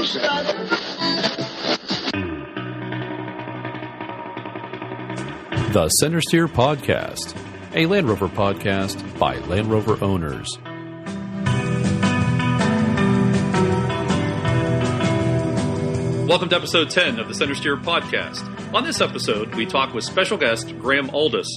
The Centresteer Podcast, a Land Rover podcast by Land Rover owners. Welcome to episode 10 of the Centresteer Podcast. On this episode, we talk with special guest GRAEME ALDOUS.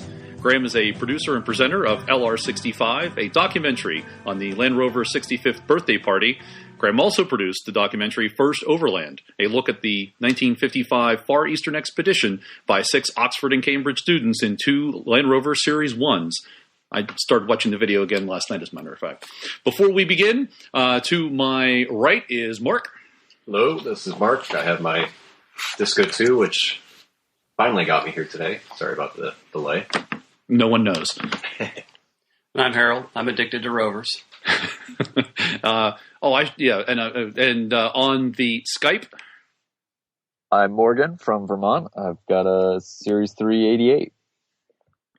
GRAEME is a producer and presenter of LR65, a documentary on the Land Rover 65th birthday party. GRAEME also produced the documentary First Overland, a look at the 1955 Far Eastern expedition by 6 Oxford and Cambridge students in 2 Land Rover Series 1s. I started watching the video again last night, as a matter of fact. Before we begin, to my right is Mark. Hello, this is Mark. I have my Disco 2, which finally got me here today. Sorry about the delay. No one knows. I'm Harold. I'm addicted to Rovers. And on the Skype, I'm Morgan from Vermont. I've got a Series 388.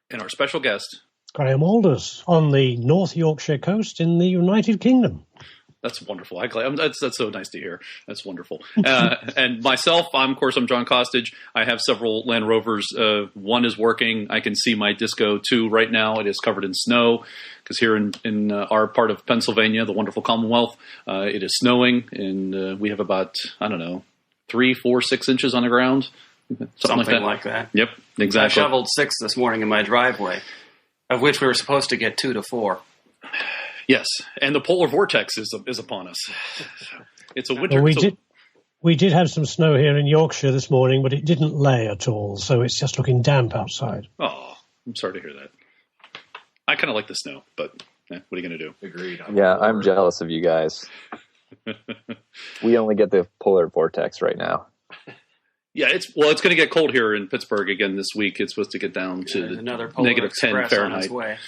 And our special guest, GRAEME ALDOUS on the North Yorkshire coast in the United Kingdom. That's wonderful. That's so nice to hear. That's wonderful. And myself, I'm John Costage. I have several Land Rovers. One is working. I can see my Disco 2 right now. It is covered in snow because here in our part of Pennsylvania, the wonderful Commonwealth, it is snowing, and we have about 3, 4, 6 inches on the ground, something like that. Yep, exactly. I shoveled 6 this morning in my driveway, of which we were supposed to get 2 to 4. Yes, and the polar vortex is upon us. It's a winter. Well, we did have some snow here in Yorkshire this morning, but it didn't lay at all, so it's just looking damp outside. Oh, I'm sorry to hear that. I kind of like the snow, but what are you going to do? Agreed. I'm jealous of you guys. We only get the polar vortex right now. Yeah, it's going to get cold here in Pittsburgh again this week. It's supposed to get down to another negative 10 Fahrenheit. On its way.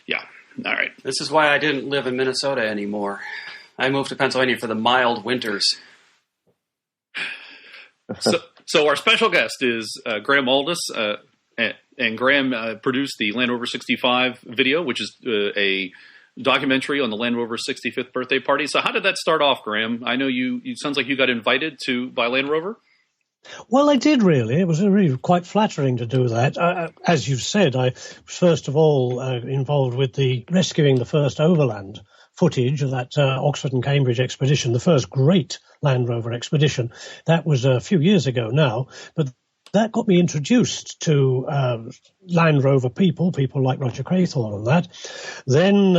Yeah. All right. This is why I didn't live in Minnesota anymore. I moved to Pennsylvania for the mild winters. So our special guest is GRAEME ALDOUS, and GRAEME produced the Land Rover 65 video, which is a documentary on the Land Rover 65th birthday party. So how did that start off, GRAEME? I know it sounds like you got invited by Land Rover. Well, I did really. It was really quite flattering to do that. As you've said, I was first of all involved with the rescuing the first overland footage of that Oxford and Cambridge expedition, the first great Land Rover expedition. That was a few years ago now, but that got me introduced to Land Rover people like Roger Craythorne and that. Then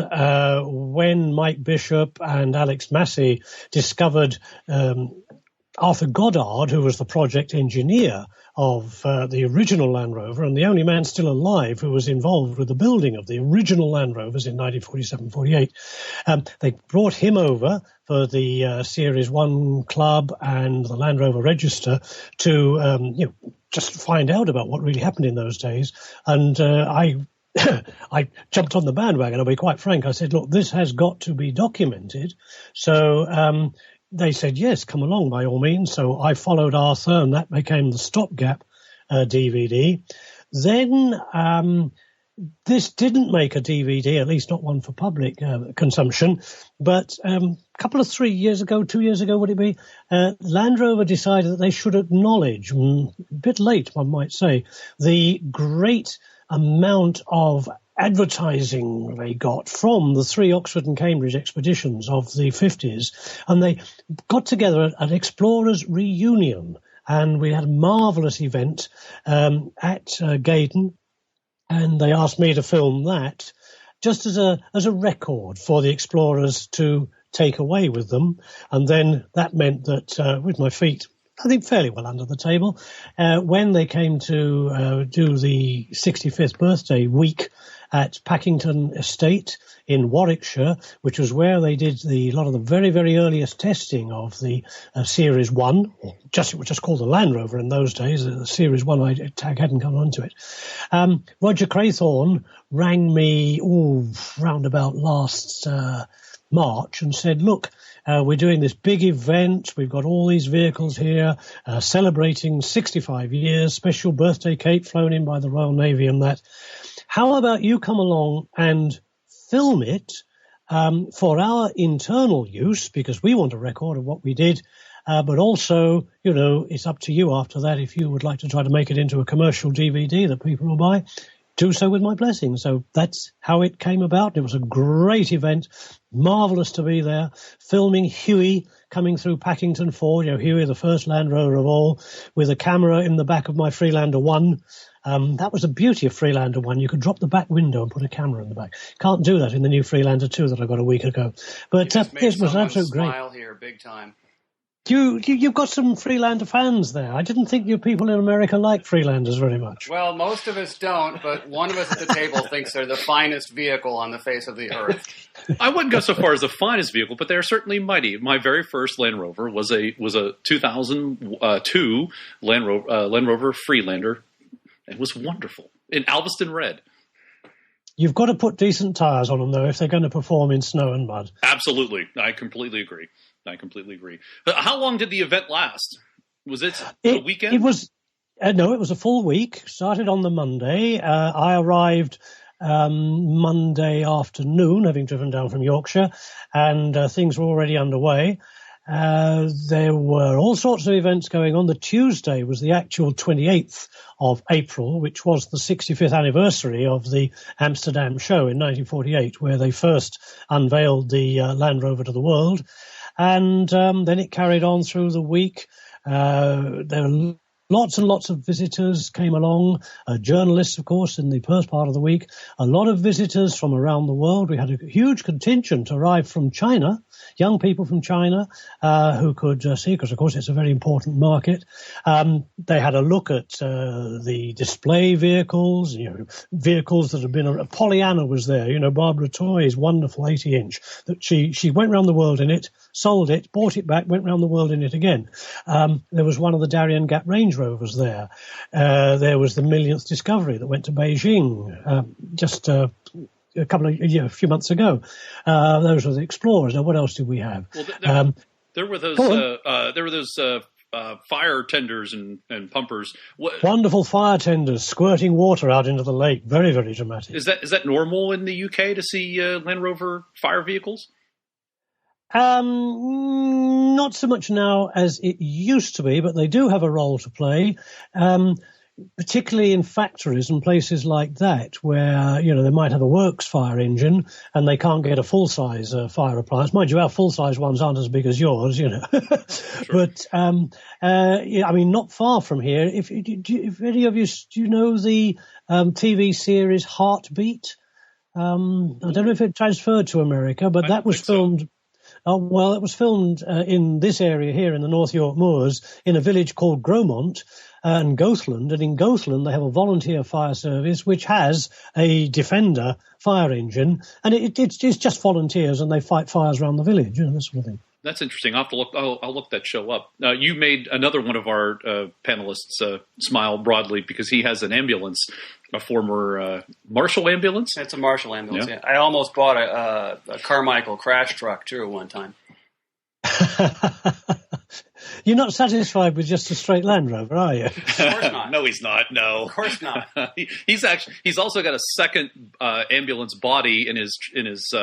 when Mike Bishop and Alex Massey discovered Arthur Goddard, who was the project engineer of the original Land Rover and the only man still alive who was involved with the building of the original Land Rovers in 1947-48. They brought him over for the Series 1 Club and the Land Rover Register to just find out about what really happened in those days. And I jumped on the bandwagon. I'll be quite frank. I said, look, this has got to be documented. So they said, yes, come along by all means. So I followed Arthur, and that became the stopgap DVD. Then this didn't make a DVD, at least not one for public consumption. But a couple of 2 years ago, would it be, Land Rover decided that they should acknowledge, a bit late, one might say, the great amount of advertising they got from the 3 Oxford and Cambridge expeditions of the 50s, and they got together an explorers reunion, and we had a marvellous event at Gaydon, and they asked me to film that just as a record for the explorers to take away with them. And then that meant that with my feet I think fairly well under the table, when they came to do the 65th birthday week at Packington Estate in Warwickshire, which was where they did a lot of the very, very earliest testing of the Series 1, or it was just called the Land Rover in those days. The Series 1 tag hadn't come onto it. Roger Craythorne rang me round about last March and said, look, we're doing this big event. We've got all these vehicles here celebrating 65 years, special birthday cake flown in by the Royal Navy and that. How about you come along and film it for our internal use, because we want a record of what we did. But also, it's up to you after that. If you would like to try to make it into a commercial DVD that people will buy, do so with my blessing. So that's how it came about. It was a great event. Marvellous to be there. Filming Huey coming through Packington Ford. Huey, the first Land Rover of all, with a camera in the back of my Freelander 1. That was the beauty of Freelander 1. You could drop the back window and put a camera in the back. Can't do that in the new Freelander 2 that I got a week ago. But it was absolutely great. Smile here, big time. You've got some Freelander fans there. I didn't think you people in America like Freelanders very much. Well, most of us don't, but one of us at the table thinks they're the finest vehicle on the face of the earth. I wouldn't go so far as the finest vehicle, but they're certainly mighty. My very first Land Rover was a 2002 Land Rover Freelander. It was wonderful in Galveston red. You've got to put decent tires on them, though, if they're going to perform in snow and mud. Absolutely. I completely agree. How long did the event last? Was it a weekend? It was no, it was a full week. Started on the Monday. I arrived Monday afternoon, having driven down from Yorkshire, and things were already underway. There were all sorts of events going on. The Tuesday was the actual 28th of April, which was the 65th anniversary of the Amsterdam show in 1948, where they first unveiled the Land Rover to the world. And then it carried on through the week. There were lots and lots of visitors came along, journalists, of course, in the first part of the week. A lot of visitors from around the world. We had a huge contingent arrive from China, young people from China who could see, because, of course, it's a very important market. They had a look at the display vehicles, vehicles that have been... Pollyanna was there, Barbara Toy's wonderful 80-inch, that she went around the world in it, sold it, bought it back, went around the world in it again. There was one of the Darien Gap Range Rovers there. There was the millionth Discovery that went to Beijing just a few months ago. Those were the Explorers. Now, what else did we have? Well, there were those fire tenders and pumpers. Wonderful fire tenders squirting water out into the lake. Very, very dramatic. Is that normal in the UK to see Land Rover fire vehicles? Not so much now as it used to be, but they do have a role to play, particularly in factories and places like that where, they might have a works fire engine and they can't get a full-size fire appliance. Mind you, our full-size ones aren't as big as yours, Sure. But, not far from here. If any of you, do you know the TV series Heartbeat? I don't know if it transferred to America, but that was filmed... So. Well, it was filmed in this area here in the North York Moors in a village called Gromont and Goathland. And in Goathland, they have a volunteer fire service which has a Defender fire engine. And it's just volunteers and they fight fires around the village, that sort of thing. That's interesting. I'll have to look. I'll look that show up. You made another one of our panelists smile broadly because he has an ambulance, a former Marshall ambulance. It's a Marshall ambulance. Yeah. I almost bought a Carmichael crash truck too one time. You're not satisfied with just a straight Land Rover, are you? Of course not. No, he's not. No, of course not. He's also got a second ambulance body in his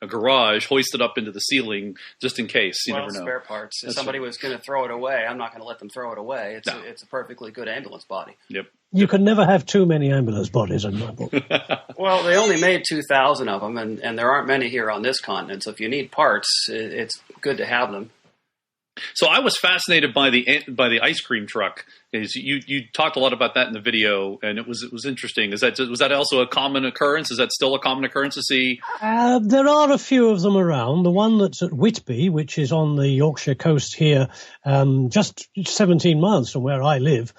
a garage hoisted up into the ceiling just in case. You never know. Spare parts. If somebody was going to throw it away, I'm not going to let them throw it away. It's a perfectly good ambulance body. Yep. You can never have too many ambulance bodies in my book. Well, they only made 2,000 of them, and there aren't many here on this continent. So if you need parts, it's good to have them. So I was fascinated by the ice cream truck. You talked a lot about that in the video, and it was interesting. Was that also a common occurrence? Is that still a common occurrence to see? There are a few of them around. The one that's at Whitby, which is on the Yorkshire coast here, just 17 miles from where I live.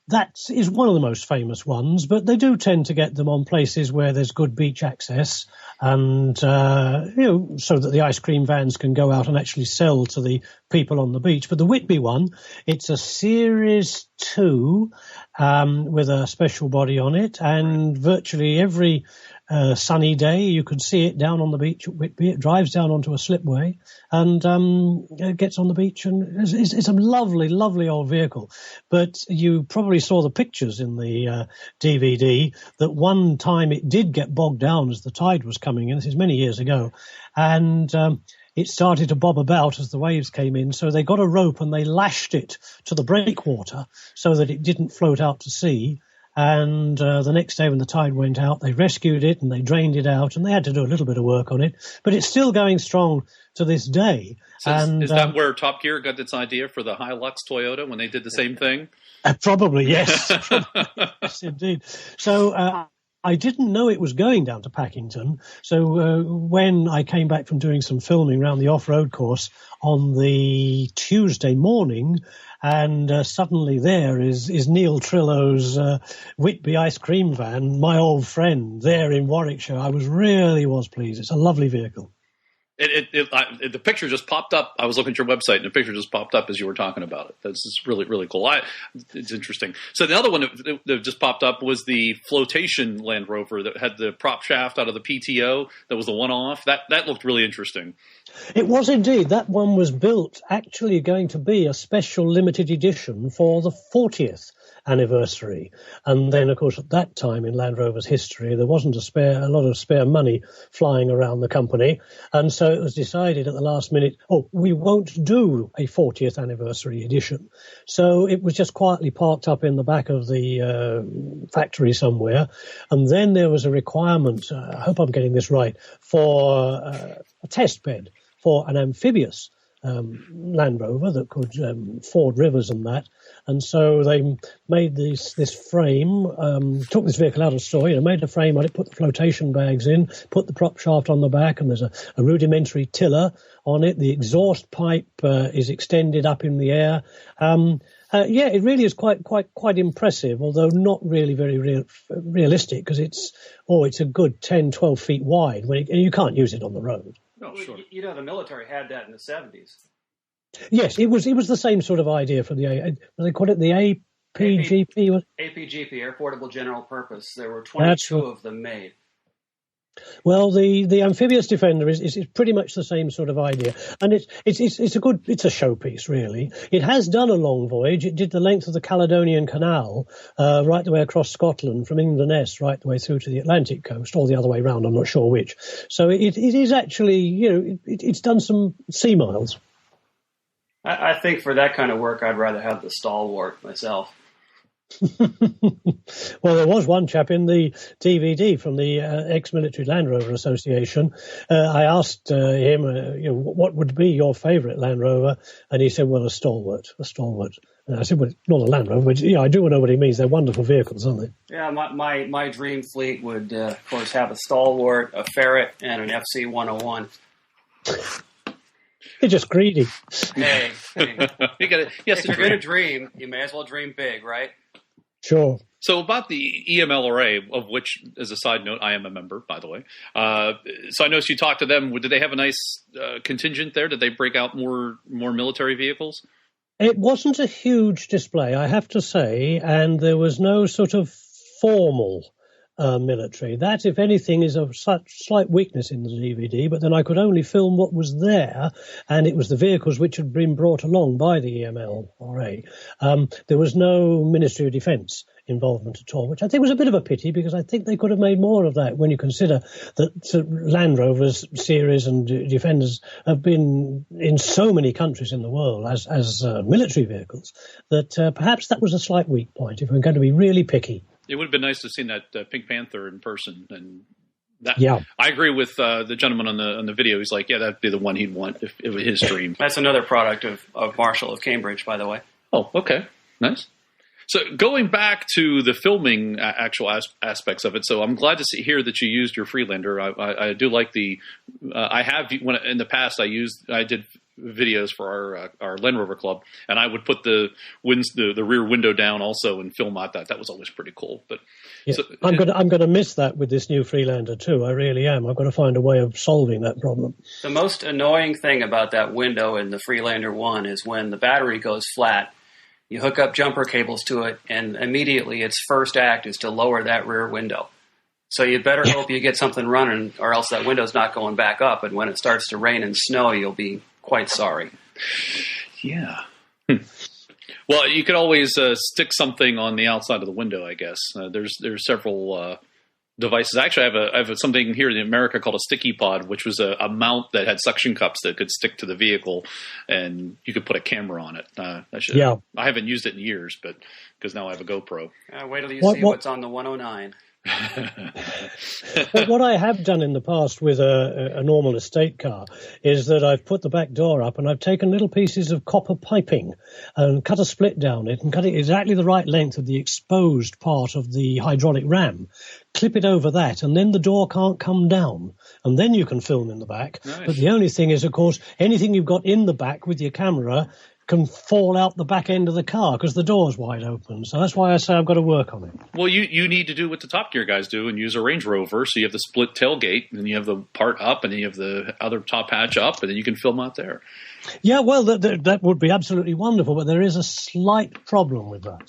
That is one of the most famous ones, but they do tend to get them on places where there's good beach access and, so that the ice cream vans can go out and actually sell to the people on the beach. But the Whitby one, it's a Series 2 with a special body on it, and virtually every sunny day. You could see it down on the beach at Whitby. It drives down onto a slipway and gets on the beach, and it's a lovely, lovely old vehicle. But you probably saw the pictures in the DVD that one time it did get bogged down as the tide was coming in. This is many years ago, and it started to bob about as the waves came in. So they got a rope and they lashed it to the breakwater so that it didn't float out to sea. And the next day when the tide went out, they rescued it and they drained it out, and they had to do a little bit of work on it. But it's still going strong to this day. So and is that where Top Gear got its idea for the Hilux Toyota when they did the same thing? Probably, yes. Yes, indeed. So I didn't know it was going down to Packington. So when I came back from doing some filming around the off-road course on the Tuesday morning, and suddenly there is Neil Trillo's Whitby ice cream van, my old friend, there in Warwickshire. I was pleased. It's a lovely vehicle. The picture just popped up. I was looking at your website, and the picture just popped up as you were talking about it. This is really, really cool. It's interesting. So the other one that just popped up was the flotation Land Rover that had the prop shaft out of the PTO. That was the one-off. That looked really interesting. It was indeed. That one was built, actually going to be a special limited edition for the 40th anniversary. And then, of course, at that time in Land Rover's history, there wasn't a lot of spare money flying around the company. And so it was decided at the last minute, we won't do a 40th anniversary edition. So it was just quietly parked up in the back of the factory somewhere. And then there was a requirement, I hope I'm getting this right, for a test bed for an amphibious Land Rover that could ford rivers and that. And so they made this frame, took this vehicle out of store, made a frame on it, put the flotation bags in, put the prop shaft on the back, and there's a rudimentary tiller on it. The exhaust pipe is extended up in the air. It really is quite impressive, although not really very realistic, because it's a good 10, 12 feet wide. And you can't use it on the road. Oh, sure. The military had that in the 70s. Yes, it was the same sort of idea for they called it the APGP. APGP, Air Portable General Purpose. There were 22 of them made. Well, the amphibious Defender is pretty much the same sort of idea, and it's a showpiece really. It has done a long voyage. It did the length of the Caledonian Canal, right the way across Scotland from Inverness right the way through to the Atlantic coast, or the other way round. I'm not sure which. So it is actually it's done some sea miles. I think for that kind of work, I'd rather have the Stalwart myself. Well, there was one chap in the DVD from the ex-military Land Rover Association. I asked him, what would be your favourite Land Rover? And he said, well, a Stalwart. And I said, well, not a Land Rover, but I do know what he means. They're wonderful vehicles, aren't they? Yeah, my dream fleet would, of course, have a Stalwart, a Ferret, and an FC-101. You're just greedy. Hey. You got it. Yes, if you're going to dream, you may as well dream big, right? Sure. So about the EMLRA, of which, as a side note, I am a member, by the way. So I noticed you talked to them. Did they have a nice contingent there? Did they break out more military vehicles? It wasn't a huge display, I have to say, and there was no sort of formal military. That, if anything, is of such slight weakness in the DVD, but then I could only film what was there, and it was the vehicles which had been brought along by the EMLRA. There was no Ministry of Defence involvement at all, which I think was a bit of a pity, because I think they could have made more of that when you consider that Land Rovers series and Defenders have been in so many countries in the world as military vehicles, that perhaps that was a slight weak point if we're going to be really picky. It would have been nice to have seen that Pink Panther in person, and that. Yeah, I agree with the gentleman on the video. He's like, yeah, that'd be the one he'd want if it was his dream. That's another product of Marshall of Cambridge, by the way. Oh, okay, nice. So going back to the filming actual aspects of it, so I'm glad to hear that you used your Freelander. I do like the. I have in the past I did videos for our Land Rover Club, and I would put the rear window down also and film out that. That was always pretty cool. But yeah, so, I'm going to miss that with this new Freelander too. I really am. I've got to find a way of solving that problem. The most annoying thing about that window in the Freelander 1 is when the battery goes flat. You hook up jumper cables to it, and immediately its first act is to lower that rear window. So you better hope you get something running, or else that window's not going back up. And when it starts to rain and snow, you'll be quite sorry. Yeah. Well, you could always stick something on the outside of the window, I guess. There's several devices. Actually, I have something here in America called a sticky pod, which was a mount that had suction cups that could stick to the vehicle, and you could put a camera on it. I haven't used it in years, but because now I have a GoPro. Wait till you see what's on the 109. But what I have done in the past with a normal estate car is that I've put the back door up and I've taken little pieces of copper piping and cut a split down it and cut it exactly the right length of the exposed part of the hydraulic ram, clip it over that, and then the door can't come down, and then you can film in the back. Nice. But the only thing is, of course, anything you've got in the back with your camera can fall out the back end of the car because the door's wide open. So that's why I say I've got to work on it. Well, you need to do what the Top Gear guys do and use a Range Rover. So you have the split tailgate, and you have the part up, and then you have the other top hatch up, and then you can film out there. Yeah, well, that would be absolutely wonderful, but there is a slight problem with that.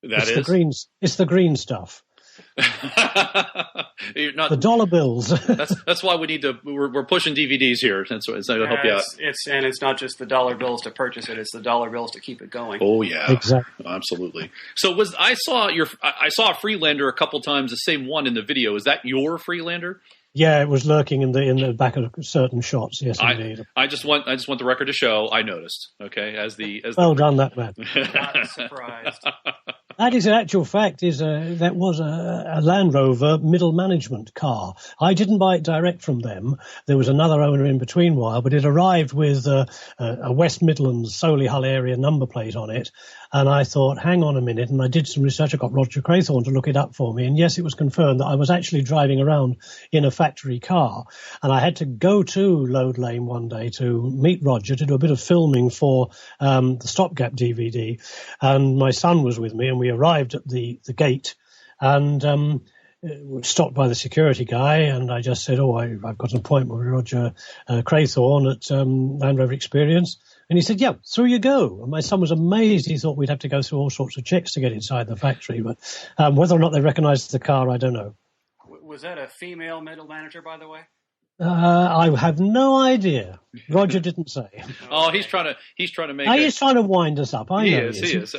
It's the green stuff. The dollar bills. that's why we need to. We're pushing DVDs here. That's going to help you out. It's not just the dollar bills to purchase it; it's the dollar bills to keep it going. Oh yeah, exactly, absolutely. So I saw a Freelander a couple times. The same one in the video. Is that your Freelander? Yeah, it was lurking in the back of certain shots. Yes, indeed. I just want the record to show. I noticed. Okay, well done, that man. Not surprised. That is an actual fact. That was a Land Rover middle management car. I didn't buy it direct from them. There was another owner in between while, but it arrived with a West Midlands Solihull area number plate on it. And I thought, hang on a minute. And I did some research. I got Roger Craythorne to look it up for me. And yes, it was confirmed that I was actually driving around in a factory car. And I had to go to Lode Lane one day to meet Roger to do a bit of filming for the Stopgap DVD. And my son was with me, and we arrived at the gate and stopped by the security guy. And I just said, I've got an appointment with Roger Craythorne at Land Rover Experience. And he said, yeah, through you go. And my son was amazed. He thought we'd have to go through all sorts of checks to get inside the factory. But whether or not they recognized the car, I don't know. Was that a female middle manager, by the way? I have no idea. Roger didn't say. Oh, he's trying to make. He's trying to wind us up. He is.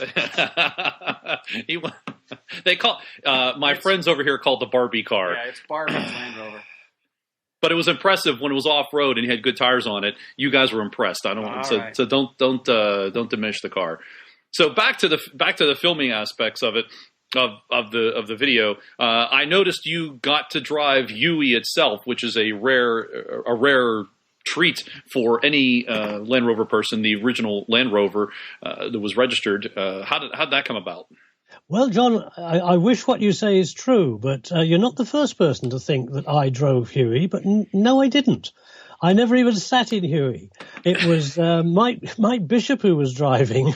They call my friends over here called the Barbie car. Yeah, it's Barbie's Land Rover. But it was impressive when it was off road and he had good tires on it. You guys were impressed. So don't diminish the car. So back to the filming aspects of it. Of the video, I noticed you got to drive Huey itself, which is a rare treat for any Land Rover person. The original Land Rover that was registered. How did that come about? Well, John, I wish what you say is true, but you're not the first person to think that I drove Huey. But no, I didn't. I never even sat in Huey. It was Mike Bishop who was driving.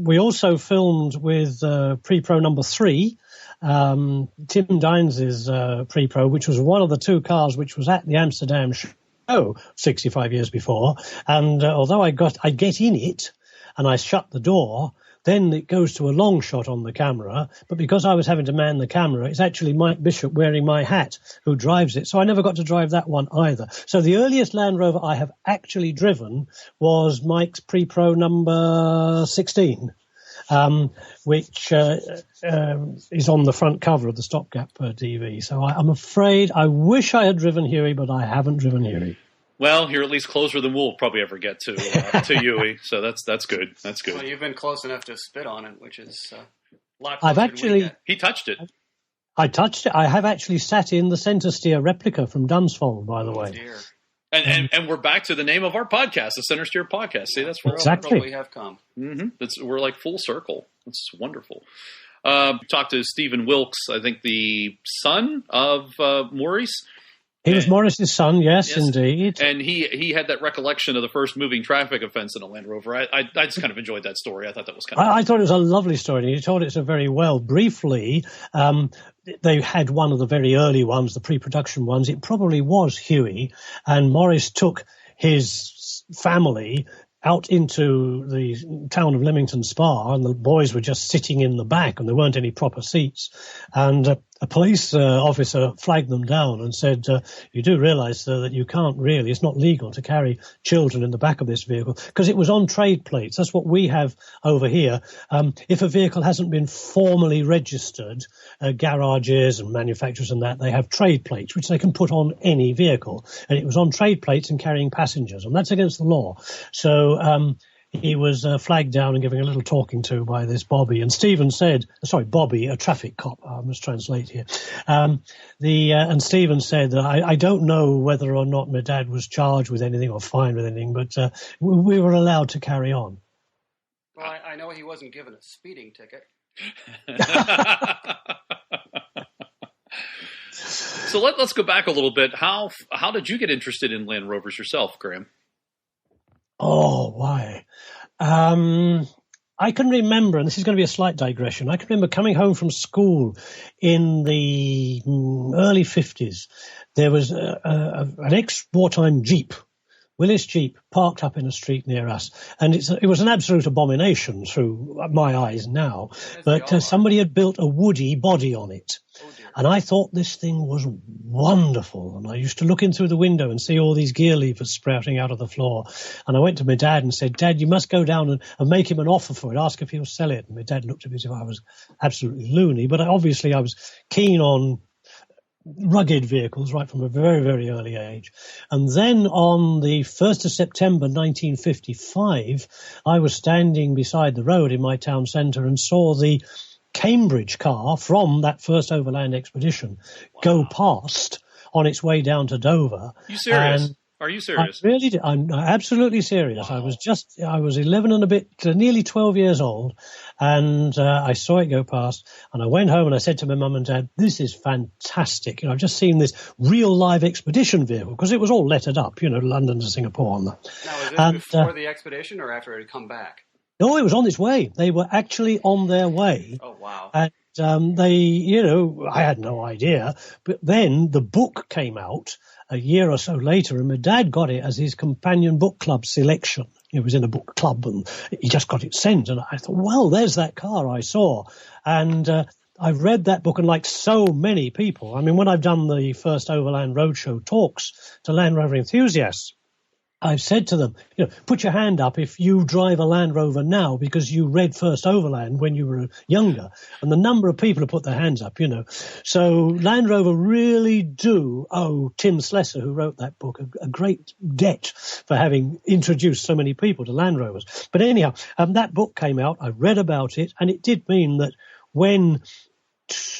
We also filmed with Pre-Pro number 3, Tim Dines' Pre-Pro, which was one of the two cars which was at the Amsterdam show 65 years before. And although I get in it and I shut the door, then it goes to a long shot on the camera. But because I was having to man the camera, it's actually Mike Bishop wearing my hat who drives it. So I never got to drive that one either. So the earliest Land Rover I have actually driven was Mike's Pre-Pro number 16, which is on the front cover of the Stopgap DV. So I'm afraid I wish I had driven Huey, but I haven't driven Huey. Well, you're at least closer than we'll probably ever get to Huey, so that's good. That's good. Well, you've been close enough to spit on it, which is a lot closer than he touched it. I touched it. I have actually sat in the Centresteer replica from Dunsfold, by the way. Dear. And we're back to the name of our podcast, the Centresteer Podcast. See, that's where exactly we have come. Mm-hmm. We're like full circle. It's wonderful. Talked to Stephen Wilkes, I think the son of Maurice. He was Morris's son, yes, indeed. And he had that recollection of the first moving traffic offense in a Land Rover. I just kind of enjoyed that story. I thought that was kind of I thought it was a lovely story, and he told it so very well. Briefly, they had one of the very early ones, the pre-production ones. It probably was Huey, and Morris took his family out into the town of Leamington Spa, and the boys were just sitting in the back, and there weren't any proper seats. And a police officer flagged them down and said, you do realise, sir, that you can't really, it's not legal to carry children in the back of this vehicle, because it was on trade plates. That's what we have over here. If a vehicle hasn't been formally registered, garages and manufacturers and that, they have trade plates, which they can put on any vehicle. And it was on trade plates and carrying passengers, and that's against the law. So he was flagged down and giving a little talking to by this Bobby. And Stephen said, sorry, Bobby, a traffic cop, I must translate here. And Stephen said that I don't know whether or not my dad was charged with anything or fined with anything, but we were allowed to carry on. Well, I know he wasn't given a speeding ticket. So let's go back a little bit. How did you get interested in Land Rovers yourself, Graeme? Oh, why? I can remember, and this is going to be a slight digression, I can remember coming home from school in the early 50s. There was an ex-wartime Jeep, Willis Jeep, parked up in a street near us. And it was an absolute abomination through my eyes now. But somebody had built a woody body on it. And I thought this thing was wonderful. And I used to look in through the window and see all these gear levers sprouting out of the floor. And I went to my dad and said, Dad, you must go down and make him an offer for it. Ask if he'll sell it. And my dad looked at me as if I was absolutely loony. But obviously I was keen on rugged vehicles right from a very, very early age. And then on the 1st of September 1955, I was standing beside the road in my town centre and saw the Cambridge car from that first overland expedition go past on its way down to Dover. You serious? Are you serious? I really did. I'm absolutely serious. Wow. I was 11 and a bit, nearly 12 years old, and I saw it go past, and I went home and I said to my mum and dad, this is fantastic. I've just seen this real live expedition vehicle, because it was all lettered up, London to Singapore on that. Now, is this before the expedition or after it had come back? No, it was on its way. They were actually on their way. Oh, wow. And I had no idea. But then the book came out a year or so later, and my dad got it as his companion book club selection. It was in a book club, and he just got it sent. And I thought, well, there's that car I saw. And I read that book, and like so many people, I mean, when I've done the first Overland Roadshow talks to Land Rover enthusiasts, I've said to them, put your hand up if you drive a Land Rover now because you read First Overland when you were younger. And the number of people who put their hands up, So Land Rover really do owe Tim Slessor, who wrote that book, a great debt for having introduced so many people to Land Rovers. But anyhow, that book came out. I read about it, and it did mean that when...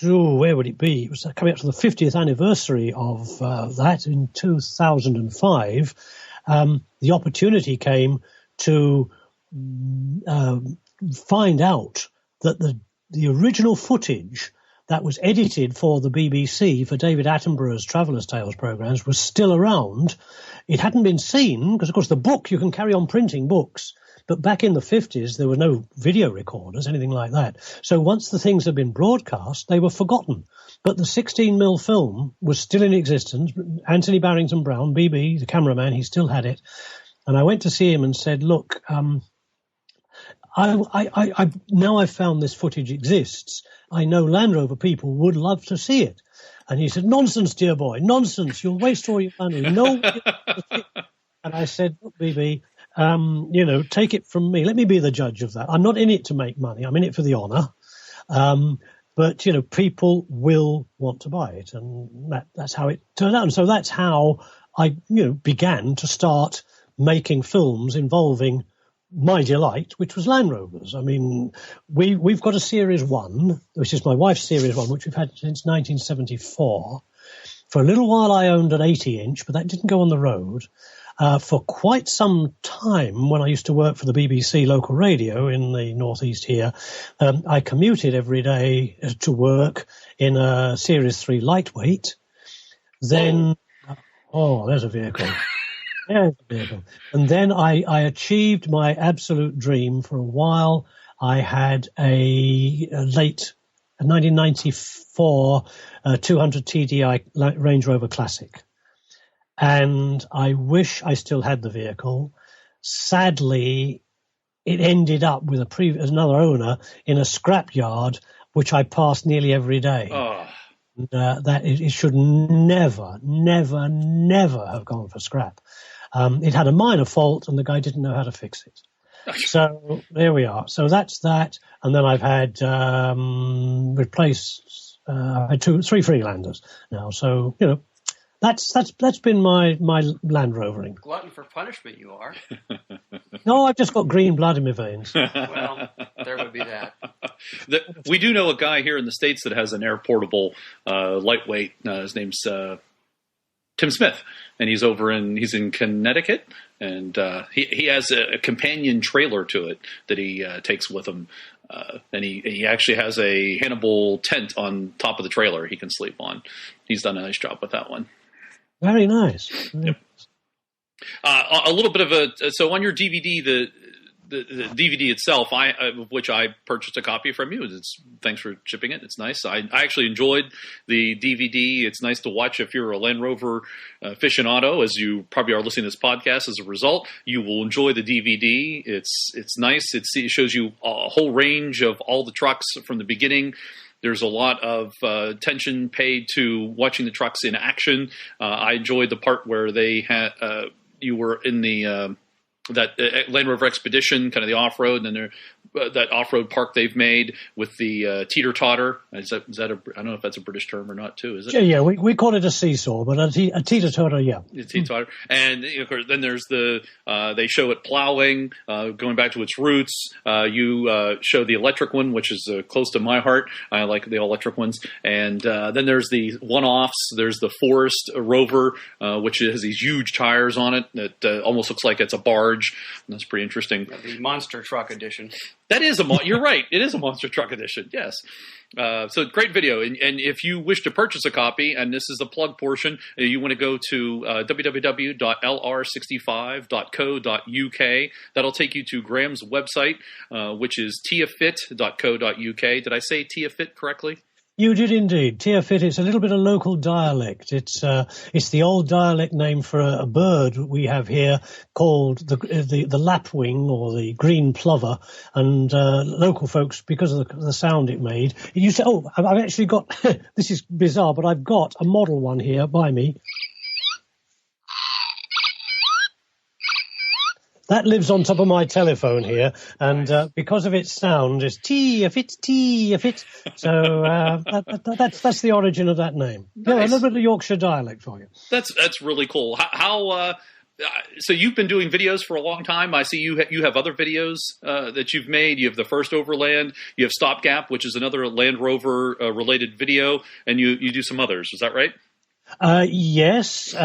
where would it be? It was coming up to the 50th anniversary of that in 2005. The opportunity came to find out that the original footage that was edited for the BBC for David Attenborough's Traveller's Tales programs was still around. It hadn't been seen because, of course, the book, you can carry on printing books. But back in the 50s, there were no video recorders, anything like that. So once the things had been broadcast, they were forgotten. But the 16mm film was still in existence. Anthony Barrington Brown, BB, the cameraman, he still had it. And I went to see him and said, look, I now I've found this footage exists. I know Land Rover people would love to see it. And he said, nonsense, dear boy, nonsense. You'll waste all your money. No. And I said, look, BB, take it from me. Let me be the judge of that. I'm not in it to make money. I'm in it for the honour. But, people will want to buy it. And that's how it turned out. And so that's how I, began to start making films involving my delight, which was Land Rovers. I mean, we've got a Series 1, which is my wife's Series 1, which we've had since 1974. For a little while I owned an 80-inch, but that didn't go on the road. For quite some time, when I used to work for the BBC local radio in the northeast here, I commuted every day to work in a Series 3 lightweight. Then, there's a vehicle. There's a vehicle. And then I achieved my absolute dream for a while. I had a late 1994 200 TDI Range Rover Classic. And I wish I still had the vehicle. sadly, it ended up with another owner in a scrapyard, which I passed nearly every day. Oh. That it should never have gone for scrap. It had a minor fault, and the guy didn't know how to fix it. So there we are. So that's that, and then I've had replaced. I had 3 Freelanders now. So that's been my Land Rovering. Glutton for punishment, you are. No, I've just got green blood in my veins. Well, there would be that. We do know a guy here in the States that has an air portable lightweight. His name's Tim Smith, and he's in Connecticut, and he has a companion trailer to it that he takes with him, and he actually has a Hannibal tent on top of the trailer he can sleep on. He's done a nice job with that one. Very nice. Yep. A little bit of so on your DVD, the DVD itself, which I purchased a copy from you. Thanks for shipping it. It's nice. I actually enjoyed the DVD. It's nice to watch if you're a Land Rover aficionado, as you probably are listening to this podcast. As a result, you will enjoy the DVD. It's nice. It shows you a whole range of all the trucks from the beginning. There's a lot of attention paid to watching the trucks in action. I enjoyed the part where they had you were in the that Land Rover Expedition, kind of the off-road, and then that off-road park they've made with the teeter-totter. Is that I don't know if that's a British term or not, too, is it? Yeah, we call it a seesaw, but a teeter-totter, yeah. A teeter-totter. And of course, then there's they show it plowing, going back to its roots. You show the electric one, which is close to my heart. I like the electric ones. And then there's the one-offs. There's the Forest Rover, which has these huge tires on it that almost looks like it's a barge. And that's pretty interesting. The monster truck edition. That is you're right. It is a monster truck edition. Yes. So great video. And if you wish to purchase a copy, and this is the plug portion, you want to go to www.lr65.co.uk. That'll take you to Graham's website, which is tiafit.co.uk. Did I say Tiafit correctly? You did indeed. Tiafit, it's a little bit of local dialect. It's the old dialect name for a bird we have here called the lapwing or the green plover. And local folks, because of the sound it made, you say, "Oh, I've actually got." This is bizarre, but I've got a model one here by me. That lives on top of my telephone here, and because of its sound, it's Tiafit. So that's the origin of that name. Nice. Yeah, a little bit of Yorkshire dialect for you. That's really cool. How so you've been doing videos for a long time. I see you have other videos that you've made. You have the first Overland. You have Stopgap, which is another Land Rover related video, and you do some others. Is that right? Yes.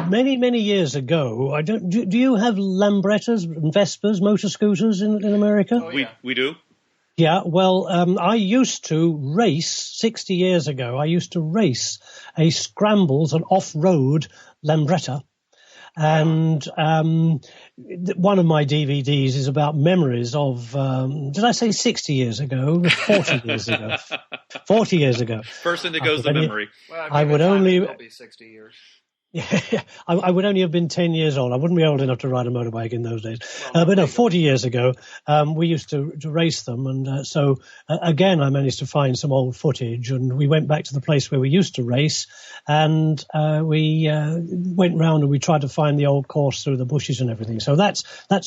Many years ago, do you have Lambrettas and Vespas, motor scooters in America? Oh, yeah. We do. Yeah, well, I used to race 60 years ago. I used to race a scrambles, an off-road Lambretta. And one of my DVDs is about memories of, did I say 60 years ago? 40 years ago. 40 years ago. First thing that goes the memory. Well, I would only... It'll be 60 years. Yeah, I would only have been 10 years old. I wouldn't be old enough to ride a motorbike in those days. But no, 40 years ago, we used to race them. And so, again, I managed to find some old footage. And we went back to the place where we used to race. And we went round and we tried to find the old course through the bushes and everything. So that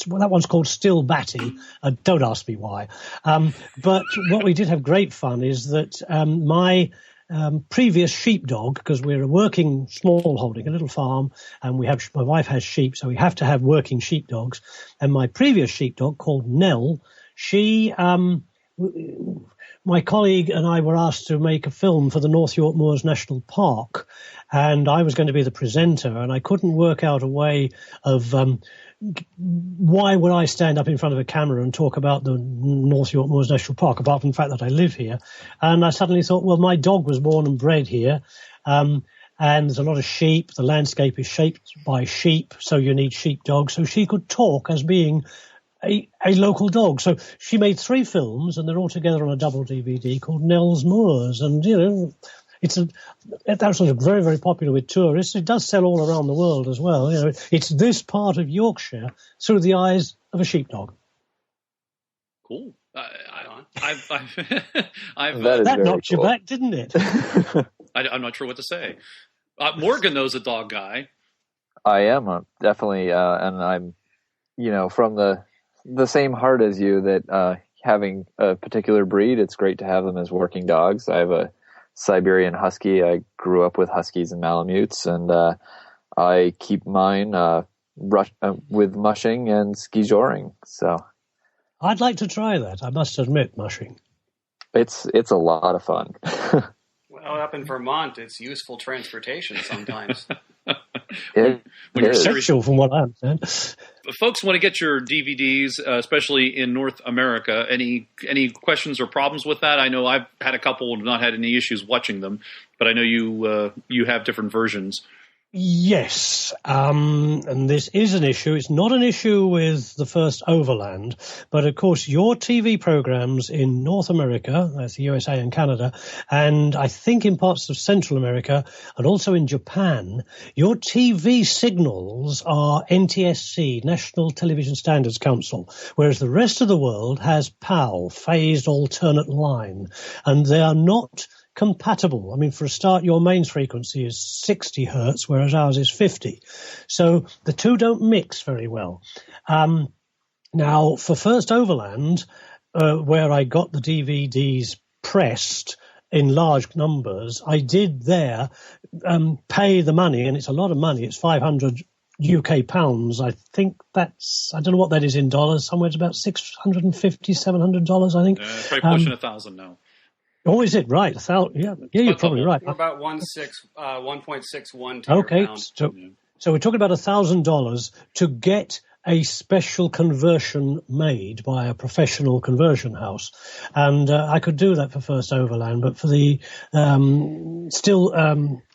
one's called Still Batty. Don't ask me why. But what we did have great fun is that my... previous sheepdog, because we're a working small holding, a little farm, and my wife has sheep, so we have to have working sheepdogs. And my previous sheepdog, called Nell, she, my colleague and I were asked to make a film for the North York Moors National Park, and I was going to be the presenter, and I couldn't work out a way of why would I stand up in front of a camera and talk about the North York Moors National Park, apart from the fact that I live here? And I suddenly thought, well, my dog was born and bred here, and there's a lot of sheep. The landscape is shaped by sheep, so you need sheepdogs. So she could talk as being a local dog. So she made 3 films, and they're all together on a double DVD called Nell's Moors. And, That was very, very popular with tourists. It does sell all around the world as well. You know, it's this part of Yorkshire through the eyes of a sheepdog. Cool. That knocked you back, didn't it? I'm not sure what to say. Morgan knows a dog guy. I am definitely, and I'm, from the same heart as you, that having a particular breed, it's great to have them as working dogs. I have a Siberian Husky. I grew up with Huskies and Malamutes, and I keep mine with mushing and skijoring. So I'd like to try that. I must admit, mushing. It's a lot of fun. Well, up in Vermont, it's useful transportation sometimes. When you're sexual, from what I understand. Folks want to get your DVDs, especially in North America. Any questions or problems with that? I know I've had a couple and not had any issues watching them, but I know you have different versions. Yes, and this is an issue. It's not an issue with the first Overland, but of course your TV programs in North America, that's the USA and Canada, and I think in parts of Central America and also in Japan, your TV signals are NTSC, National Television Standards Council, whereas the rest of the world has PAL, Phased Alternate Line, and they are not compatible. I mean, for a start, your mains frequency is 60 hertz, whereas ours is 50. So the two don't mix very well. Now, for First Overland, where I got the DVDs pressed in large numbers, I did there pay the money, and it's a lot of money. It's 500 UK pounds. I think I don't know what that is in dollars. Somewhere it's about $650, $700, I think. Probably pushing 1,000 now. Oh, is it? Right. Yeah, you're probably right. We're about 1.61. Okay. So we're talking about $1,000 to get a special conversion made by a professional conversion house. And I could do that for First Overland, but for the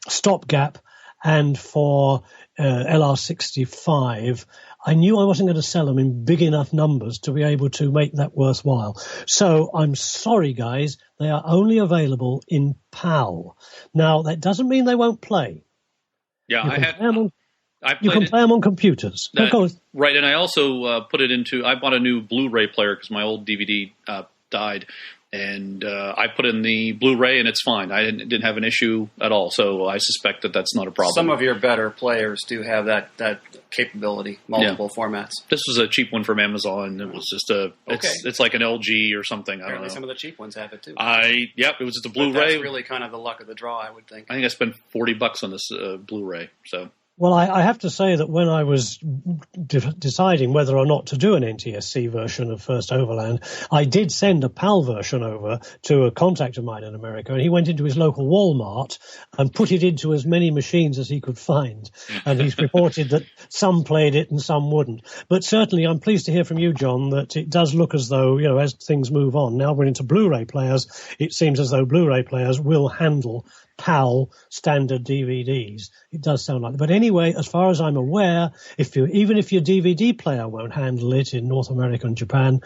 stopgap and for LR65, I knew I wasn't going to sell them in big enough numbers to be able to make that worthwhile. So I'm sorry, guys. They are only available in PAL. Now, that doesn't mean they won't play. Yeah, you can play them on computers. Right, and I also put it into, I bought a new Blu-ray player because my old DVD died. And I put in the Blu-ray, and it's fine. I didn't have an issue at all, so I suspect that that's not a problem. Some of your better players do have that capability, multiple formats. This was a cheap one from Amazon. It was just it's like an LG or something. I don't know. Some of the cheap ones have it too. It was just a Blu-ray. But that's really kind of the luck of the draw, I would think. I think I spent $40 on this Blu-ray. So. Well, I have to say that when I was deciding whether or not to do an NTSC version of First Overland, I did send a PAL version over to a contact of mine in America, and he went into his local Walmart and put it into as many machines as he could find. And he's reported that some played it and some wouldn't. But certainly I'm pleased to hear from you, John, that it does look as though, as things move on, now we're into Blu-ray players, it seems as though Blu-ray players will handle PAL standard DVDs. It does sound like that. But anyway, as far as I'm aware, even if your DVD player won't handle it in North America and Japan,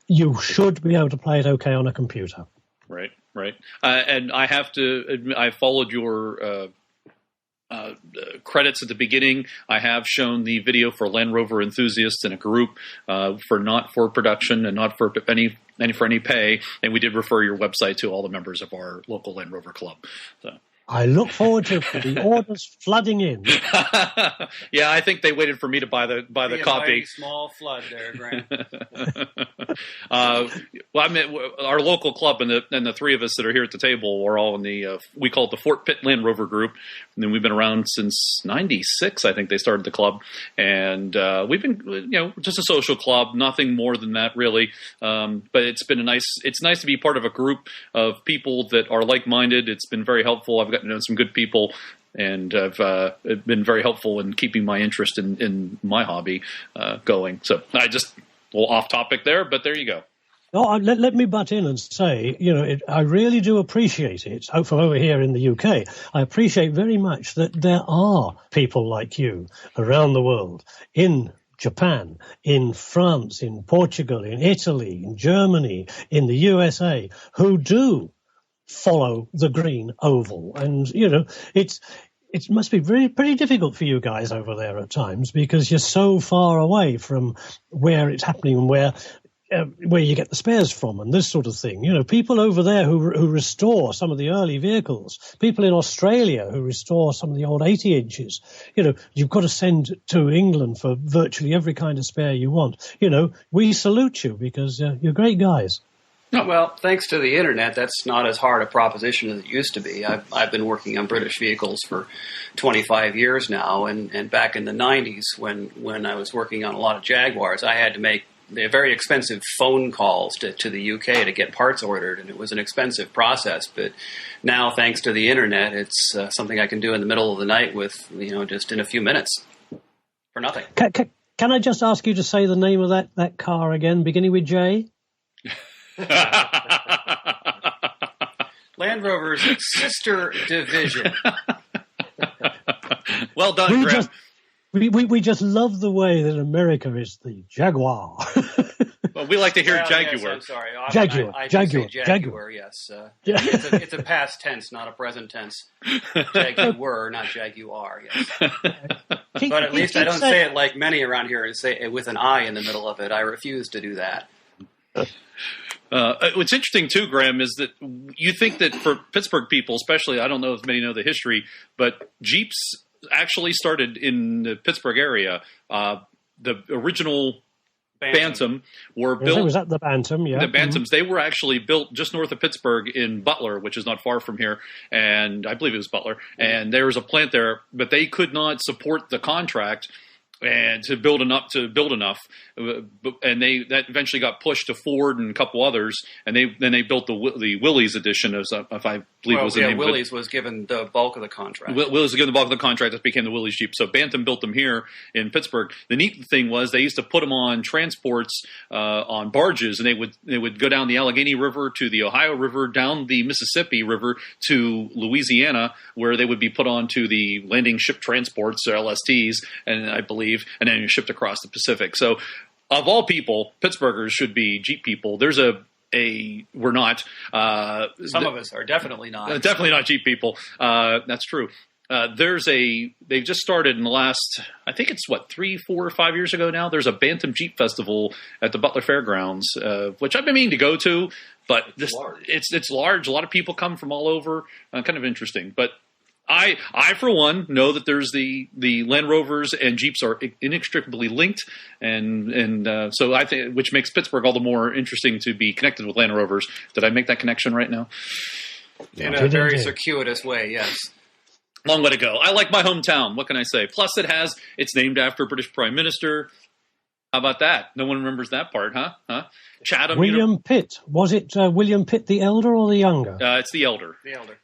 you should be able to play it okay on a computer. Right. And I have to admit, I followed your credits at the beginning. I have shown the video for Land Rover enthusiasts in a group not for production and not for any pay, and we did refer your website to all the members of our local Land Rover club. So. I look forward to the orders flooding in. Yeah, I think they waited for me to buy the copy. A small flood there, Grant. Well, I mean, our local club and the three of us that are here at the table are all in the we call it the Fort Pitt Land Rover group, and then we've been around since '96. I think they started the club, and we've been just a social club, nothing more than that really. But it's nice to be part of a group of people that are like-minded. It's been very helpful. I've gotten to know some good people, and I've been very helpful in keeping my interest in my hobby going. So I just a little off topic there, but there you go. Oh, let me butt in and say, I really do appreciate it. From over here in the UK, I appreciate very much that there are people like you around the world, in Japan, in France, in Portugal, in Italy, in Germany, in the USA, who do follow the green oval. And, it must be pretty difficult for you guys over there at times because you're so far away from where it's happening and where you get the spares from and this sort of thing. People over there who restore some of the early vehicles, people in Australia who restore some of the old 80 inches, you've got to send to England for virtually every kind of spare you want. We salute you because you're great guys. Well, thanks to the internet, that's not as hard a proposition as it used to be. I've been working on British vehicles for 25 years now, and back in the 90s when I was working on a lot of Jaguars, I had to make very expensive phone calls to the UK to get parts ordered, and it was an expensive process. But now, thanks to the internet, it's something I can do in the middle of the night with, just in a few minutes for nothing. Can I just ask you to say the name of that car again, beginning with J? Land Rover's sister division. Well done, Graham. We just love the way that America is the Jaguar. Well, we like to hear Jaguar. Yes, I'm sorry. Jaguar. I say Jaguar, yes. It's a past tense, not a present tense. Jaguar, not Jaguar, yes. But at least I don't say it like many around here and say it with an I in the middle of it. I refuse to do that. What's interesting, too, Graham, is that you think that for Pittsburgh people, especially, I don't know if many know the history, but Jeeps actually started in the Pittsburgh area. The original Bantam were built. Was that the Bantam? Yeah, the Bantams. They were actually built just north of Pittsburgh in Butler, which is not far from here, and I believe it was Butler. And there was a plant there, but they could not support the contract and to build enough, and that eventually got pushed to Ford and a couple others, and then they built the Willys edition, if I believe it was the name. Willys was given the bulk of the contract. Willys was given the bulk of the contract. That became the Willys Jeep. So Bantam built them here in Pittsburgh. The neat thing was they used to put them on transports on barges, and they would go down the Allegheny River to the Ohio River, down the Mississippi River to Louisiana, where they would be put onto the landing ship transports, or LSTs, and I believe, and then shipped across the Pacific. So, of all people, Pittsburghers should be Jeep people. There's we're not. Some of us are definitely not. Definitely not Jeep people. That's true. They've just started in the last, I think it's 3, 4, or 5 years ago now. There's a Bantam Jeep Festival at the Butler Fairgrounds, which I've been meaning to go to, but it's large. A lot of people come from all over. Kind of interesting, but I for one know that there's the Land Rovers and Jeeps are inextricably linked, and so I think, which makes Pittsburgh all the more interesting to be connected with Land Rovers. Did I make that connection right now? In a very circuitous way, yes. Long way to go. I like my hometown. What can I say? Plus, it's named after a British Prime Minister. How about that? No one remembers that part, huh? Chatham. William Pitt. Was it William Pitt the elder or the younger? It's the elder. The elder.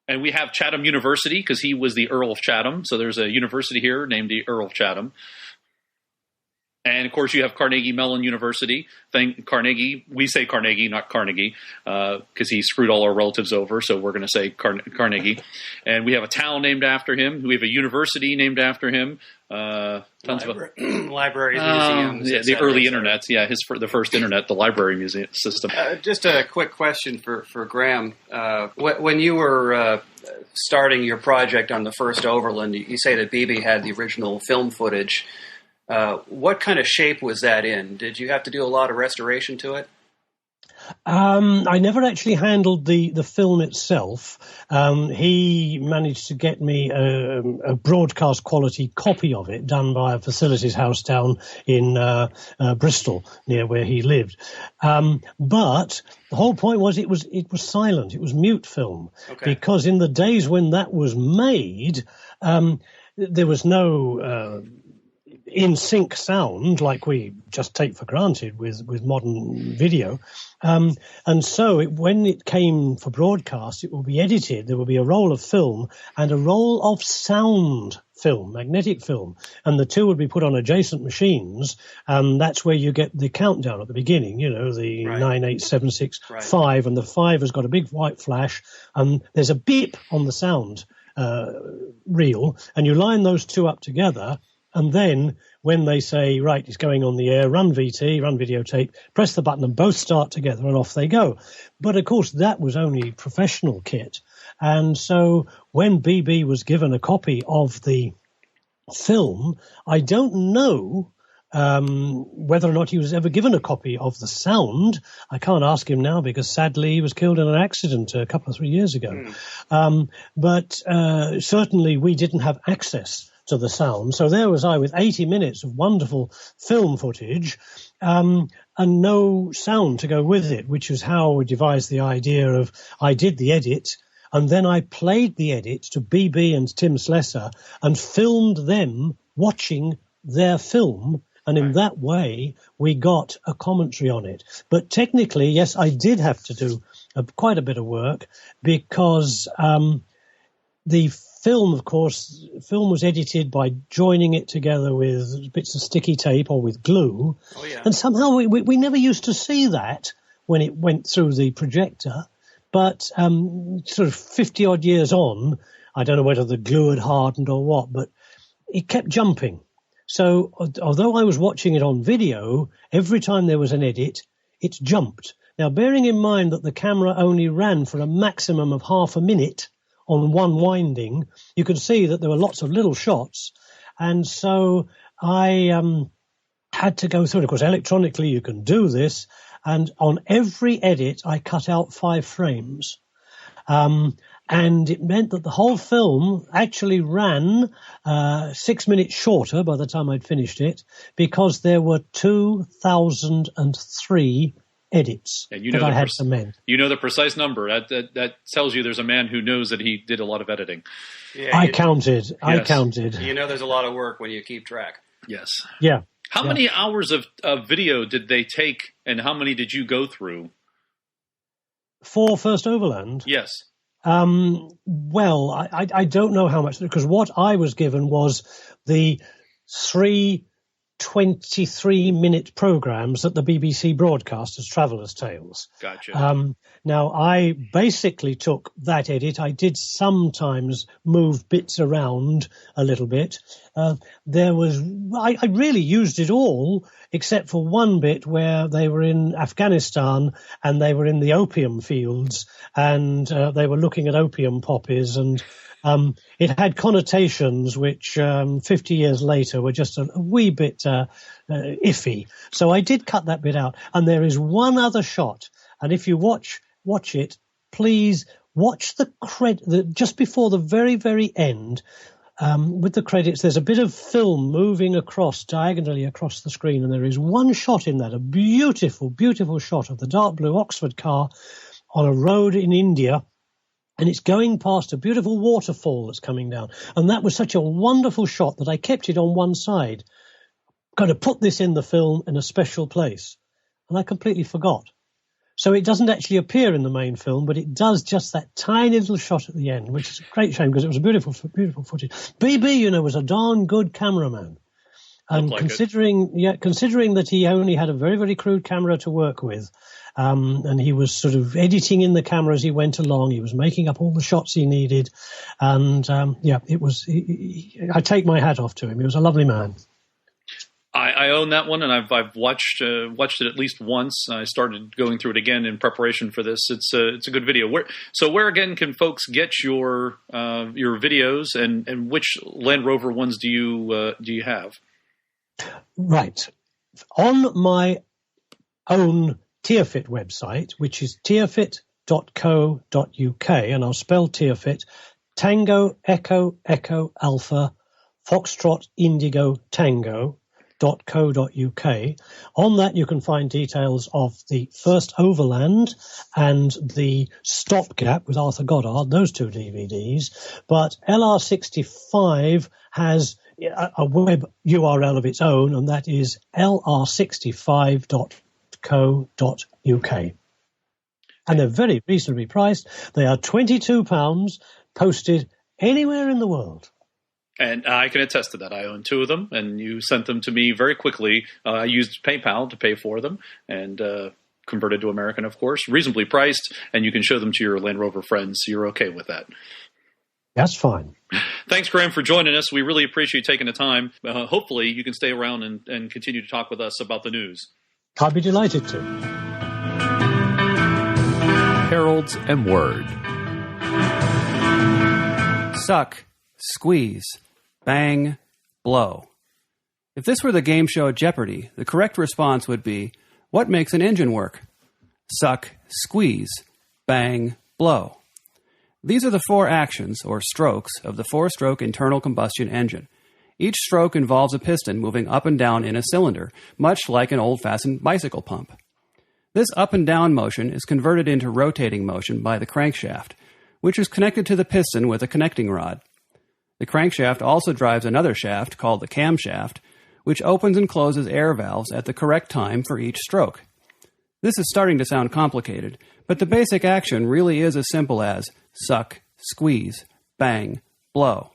And we have Chatham University because he was the Earl of Chatham. So there's a university here named the Earl of Chatham. And, of course, you have Carnegie Mellon University. Carnegie, we say Carnegie, not Carnegie, because he screwed all our relatives over, so we're going to say Carnegie. And we have a town named after him. We have a university named after him. Libraries, museums. The early internet. Yeah, the first internet, the library museum system. Just a quick question for Graham. When you were starting your project on the first Overland, you say that BB had the original film footage. What kind of shape was that in? Did you have to do a lot of restoration to it? I never actually handled the film itself. He managed to get me a broadcast quality copy of it done by a facilities house down in Bristol, near where he lived. But the whole point was it was silent. It was mute film. Okay. Because in the days when that was made, there was no in-sync sound like we just take for granted with modern video. And so when it came for broadcast, it will be edited. There will be a roll of film and a roll of sound film, magnetic film, and the two would be put on adjacent machines. That's where you get the countdown at the beginning, the 9, 8, 7, 6, 5, and the 5 has got a big white flash, and there's a beep on the sound reel, and you line those two up together, And then when they say, right, it's going on the air, run VT, run videotape, press the button and both start together and off they go. But of course, that was only professional kit. And so when BB was given a copy of the film, I don't know whether or not he was ever given a copy of the sound. I can't ask him now because sadly he was killed in an accident a couple of 3 years ago. But certainly we didn't have access to the sound. So there was I with 80 minutes of wonderful film footage and no sound to go with it, which is how we devised the idea of I did the edit and then I played the edit to BB and Tim Slessor and filmed them watching their film. And in that way, we got a commentary on it. But technically, yes, I did have to do quite a bit of work because the film, of course, film was edited by joining it together with bits of sticky tape or with glue. Oh, yeah. And somehow we never used to see that when it went through the projector. But sort of 50-odd years on, I don't know whether the glue had hardened or what, but it kept jumping. So although I was watching it on video, every time there was an edit, it jumped. Now, bearing in mind that the camera only ran for a maximum of half a minute on one winding, you could see that there were lots of little shots. And so I had to go through it. Of course, electronically you can do this. And on every edit, I cut out 5 frames. And it meant that the whole film actually ran 6 minutes shorter by the time I'd finished it because there were 2,003 edits and you know that I had to mend. You know the precise number. That tells you there's a man who knows that he did a lot of editing. Yeah, I counted. Yes. I counted. You know there's a lot of work when you keep track. Yes. Yeah. How many hours of video did they take and how many did you go through? For First Overland? Yes. Well, I don't know how much, because what I was given was the 3 23-minute programs that the BBC broadcast as Traveller's Tales. Gotcha. Now, I basically took that edit. I did sometimes move bits around a little bit. I really used it all, except for one bit where they were in Afghanistan and they were in the opium fields and they were looking at opium poppies and it had connotations which 50 years later were just a wee bit iffy. So I did cut that bit out. And there is one other shot. And if you watch it, please watch just before the very, very end. With the credits, there's a bit of film moving diagonally across the screen. And there is one shot in that, a beautiful, beautiful shot of the dark blue Oxford car on a road in India. And it's going past a beautiful waterfall that's coming down. And that was such a wonderful shot that I kept it on one side. I'm going to put this in the film in a special place. And I completely forgot. So it doesn't actually appear in the main film, but it does just that tiny little shot at the end, which is a great shame because it was a beautiful, beautiful footage. BB, was a darn good cameraman. And considering that he only had a very, very crude camera to work with, and he was sort of editing in the camera as he went along. He was making up all the shots he needed. And, it was, I take my hat off to him. He was a lovely man. I own that one, and I've watched it at least once. I started going through it again in preparation for this. It's a good video. Where again can folks get your videos, and which Land Rover ones do you have? Right, on my own Tearfit website, which is tearfit.co.uk, and I'll spell Tearfit: Tango Echo Echo Alpha Foxtrot Indigo Tango. .co.uk. On that you can find details of the First Overland and the Stopgap with Arthur Goddard, those 2 DVDs. But LR65 has a web URL of its own, and that is lr65.co.uk. And they're very reasonably priced. They are £22, posted anywhere in the world. And I can attest to that. I own 2 of them, and you sent them to me very quickly. I used PayPal to pay for them, and converted to American, of course, reasonably priced, and you can show them to your Land Rover friends, so you're okay with that. That's fine. Thanks, Graeme, for joining us. We really appreciate you taking the time. Hopefully you can stay around and continue to talk with us about the news. I'd be delighted to. Heralds and Word. Suck, squeeze, bang, blow. If this were the game show Jeopardy, the correct response would be, what makes an engine work? Suck, squeeze, bang, blow. These are the 4 actions, or strokes, of the 4-stroke internal combustion engine. Each stroke involves a piston moving up and down in a cylinder, much like an old-fashioned bicycle pump. This up and down motion is converted into rotating motion by the crankshaft, which is connected to the piston with a connecting rod. The crankshaft also drives another shaft, called the camshaft, which opens and closes air valves at the correct time for each stroke. This is starting to sound complicated, but the basic action really is as simple as suck, squeeze, bang, blow.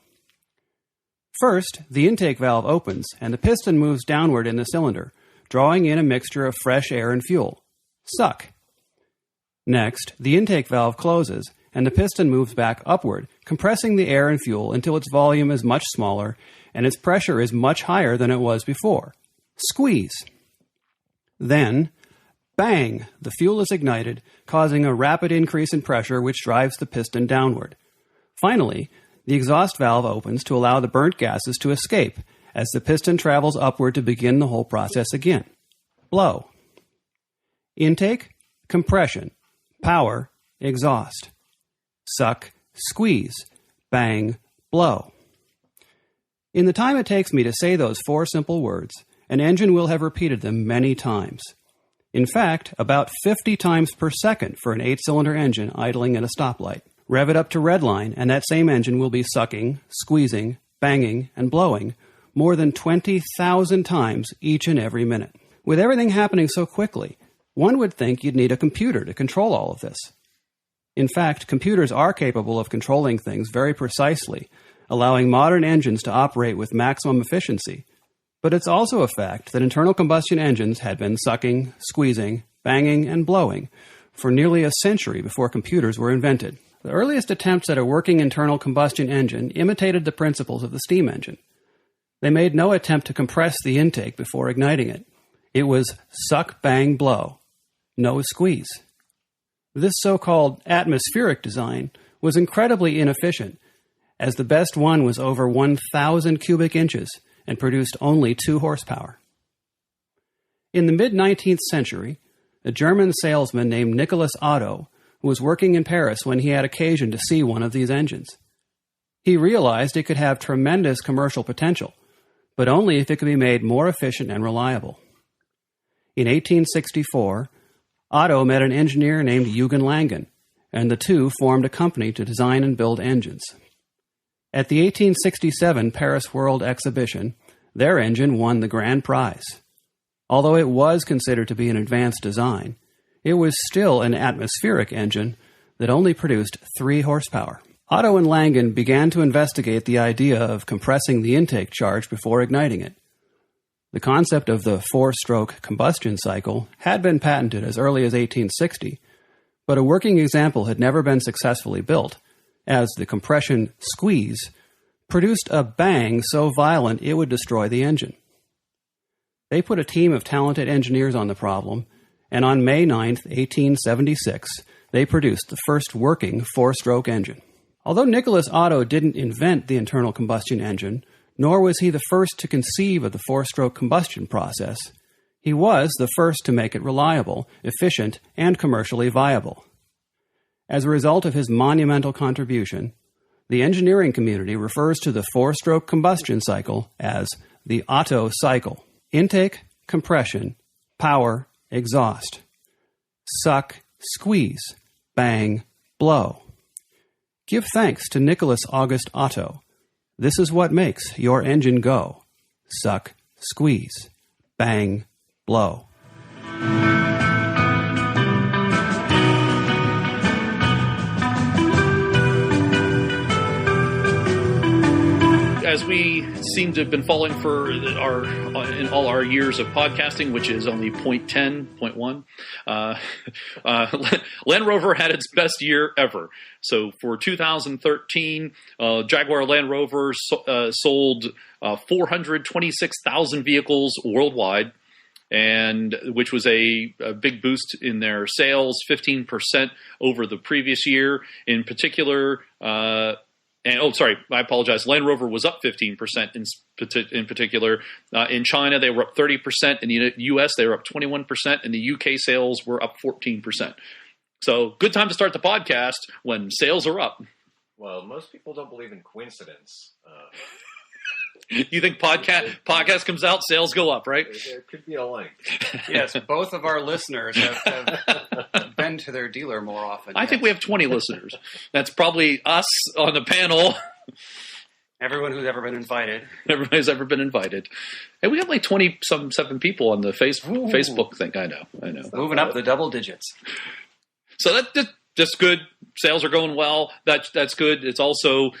First, the intake valve opens and the piston moves downward in the cylinder, drawing in a mixture of fresh air and fuel. Suck. Next, the intake valve closes and the piston moves back upward, compressing the air and fuel until its volume is much smaller and its pressure is much higher than it was before. Squeeze. Then, bang, the fuel is ignited, causing a rapid increase in pressure which drives the piston downward. Finally, the exhaust valve opens to allow the burnt gases to escape as the piston travels upward to begin the whole process again. Blow. Intake, compression, power, exhaust. Suck, squeeze, bang, blow. In the time it takes me to say those 4 simple words, an engine will have repeated them many times. In fact, about 50 times per second for an 8-cylinder engine idling at a stoplight. Rev it up to redline, and that same engine will be sucking, squeezing, banging, and blowing more than 20,000 times each and every minute. With everything happening so quickly, one would think you'd need a computer to control all of this. In fact, computers are capable of controlling things very precisely, allowing modern engines to operate with maximum efficiency. But it's also a fact that internal combustion engines had been sucking, squeezing, banging, and blowing for nearly a century before computers were invented. The earliest attempts at a working internal combustion engine imitated the principles of the steam engine. They made no attempt to compress the intake before igniting it. It was suck, bang, blow. No squeeze. This so-called atmospheric design was incredibly inefficient, as the best one was over 1,000 cubic inches and produced only 2 horsepower. In the mid-19th century, a German salesman named Nicholas Otto was working in Paris when he had occasion to see one of these engines. He realized it could have tremendous commercial potential, but only if it could be made more efficient and reliable. In 1864, Otto met an engineer named Eugen Langen, and the two formed a company to design and build engines. At the 1867 Paris World Exhibition, their engine won the grand prize. Although it was considered to be an advanced design, it was still an atmospheric engine that only produced 3 horsepower. Otto and Langen began to investigate the idea of compressing the intake charge before igniting it. The concept of the 4-stroke combustion cycle had been patented as early as 1860, but a working example had never been successfully built, as the compression squeeze produced a bang so violent it would destroy the engine. They put a team of talented engineers on the problem, and on May 9, 1876, they produced the first working 4-stroke engine. Although Nicholas Otto didn't invent the internal combustion engine, nor was he the first to conceive of the 4-stroke combustion process, he was the first to make it reliable, efficient, and commercially viable. As a result of his monumental contribution, the engineering community refers to the 4-stroke combustion cycle as the OTTOCYCLE. Intake, compression, power, exhaust. Suck, squeeze, bang, blow. Give thanks to Nicholas August Otto. This is what makes your engine go. Suck, squeeze, bang, blow. as we seem to have been falling for in all our years of podcasting, which is only 0.1, Land Rover had its best year ever. So for 2013, Jaguar Land Rover sold 426,000 vehicles worldwide, and which was a big boost in their sales, 15% over the previous year. In particular, I apologize. Land Rover was up 15% in particular. In China, they were up 30%. In the U.S., they were up 21%. In the U.K., sales were up 14%. So good time to start the podcast when sales are up. Well, most people don't believe in coincidence. You think podcast comes out, sales go up, right? There could be a link. Yes, both of our listeners have been to their dealer more often. I think we have 20 listeners. That's probably us on the panel. Everyone who's ever been invited. Everybody's ever been invited. And we have like 27 people on the Facebook thing. I know. Moving up the double digits. So that's good. Sales are going well. That's good. It's also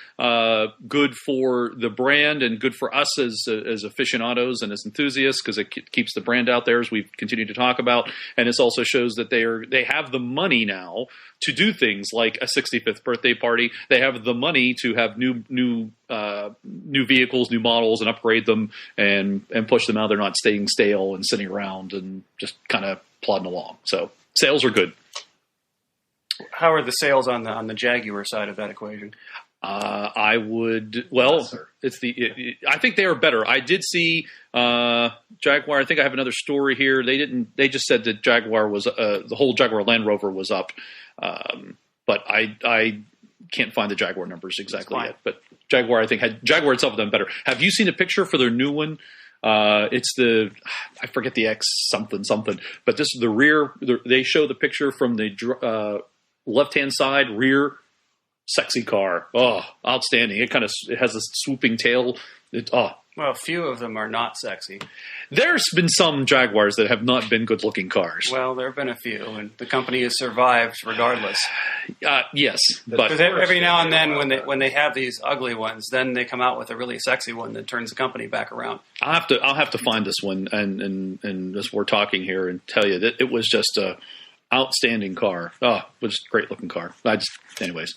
good for the brand and good for us as aficionados and as enthusiasts, because it keeps the brand out there, as we've continued to talk about. And this also shows that they have the money now to do things like a 65th birthday party. They have the money to have new vehicles, new models, and upgrade them and push them out. They're not staying stale and sitting around and just kind of plodding along. So sales are good. How are the sales on the Jaguar side of that equation? I think they are better. I did see Jaguar. I think I have another story here. They just said that Jaguar was the whole Jaguar Land Rover was up, but I can't find the Jaguar numbers exactly yet. But Jaguar, I think Jaguar itself had done better. Have you seen a picture for their new one? It's I forget the X something, but this is the rear. They show the picture from the left-hand side rear, sexy car. Oh, outstanding! It has a swooping tail. Well, few of them are not sexy. There's been some Jaguars that have not been good-looking cars. Well, there have been a few, and the company has survived regardless. Yes, but every now and then, when they have these ugly ones, then they come out with a really sexy one that turns the company back around. I'll have to find this one and as we're talking here and tell you that it was just a outstanding car. It was a great looking car. Anyways.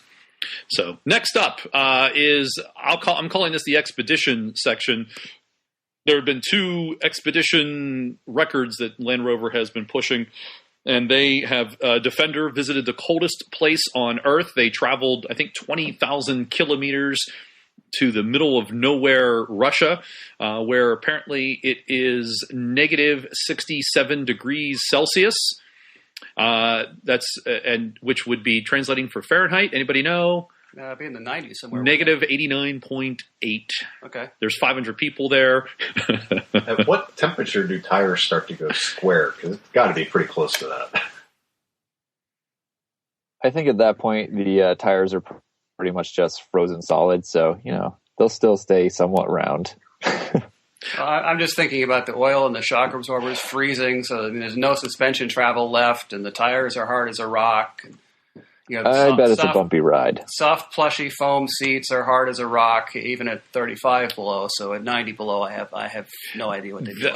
So next up is I'm calling this the Expedition section. There have been 2 Expedition records that Land Rover has been pushing, and they have Defender visited the coldest place on Earth. They traveled, I think, 20,000 kilometers to the middle of nowhere, Russia, where apparently it is negative 67 degrees Celsius. Which would be translating for Fahrenheit. Anybody know? Be in the 90s somewhere. Negative 89.8. Okay. There's 500 people there. At what temperature do tires start to go square? Because it's got to be pretty close to that. I think at that point the tires are pretty much just frozen solid, so they'll still stay somewhat round. I'm just thinking about the oil and the shock absorbers freezing, so there's no suspension travel left, and the tires are hard as a rock. I bet it's a bumpy ride. Soft, plushy foam seats are hard as a rock, even at 35 below. So at 90 below, I have no idea what they do.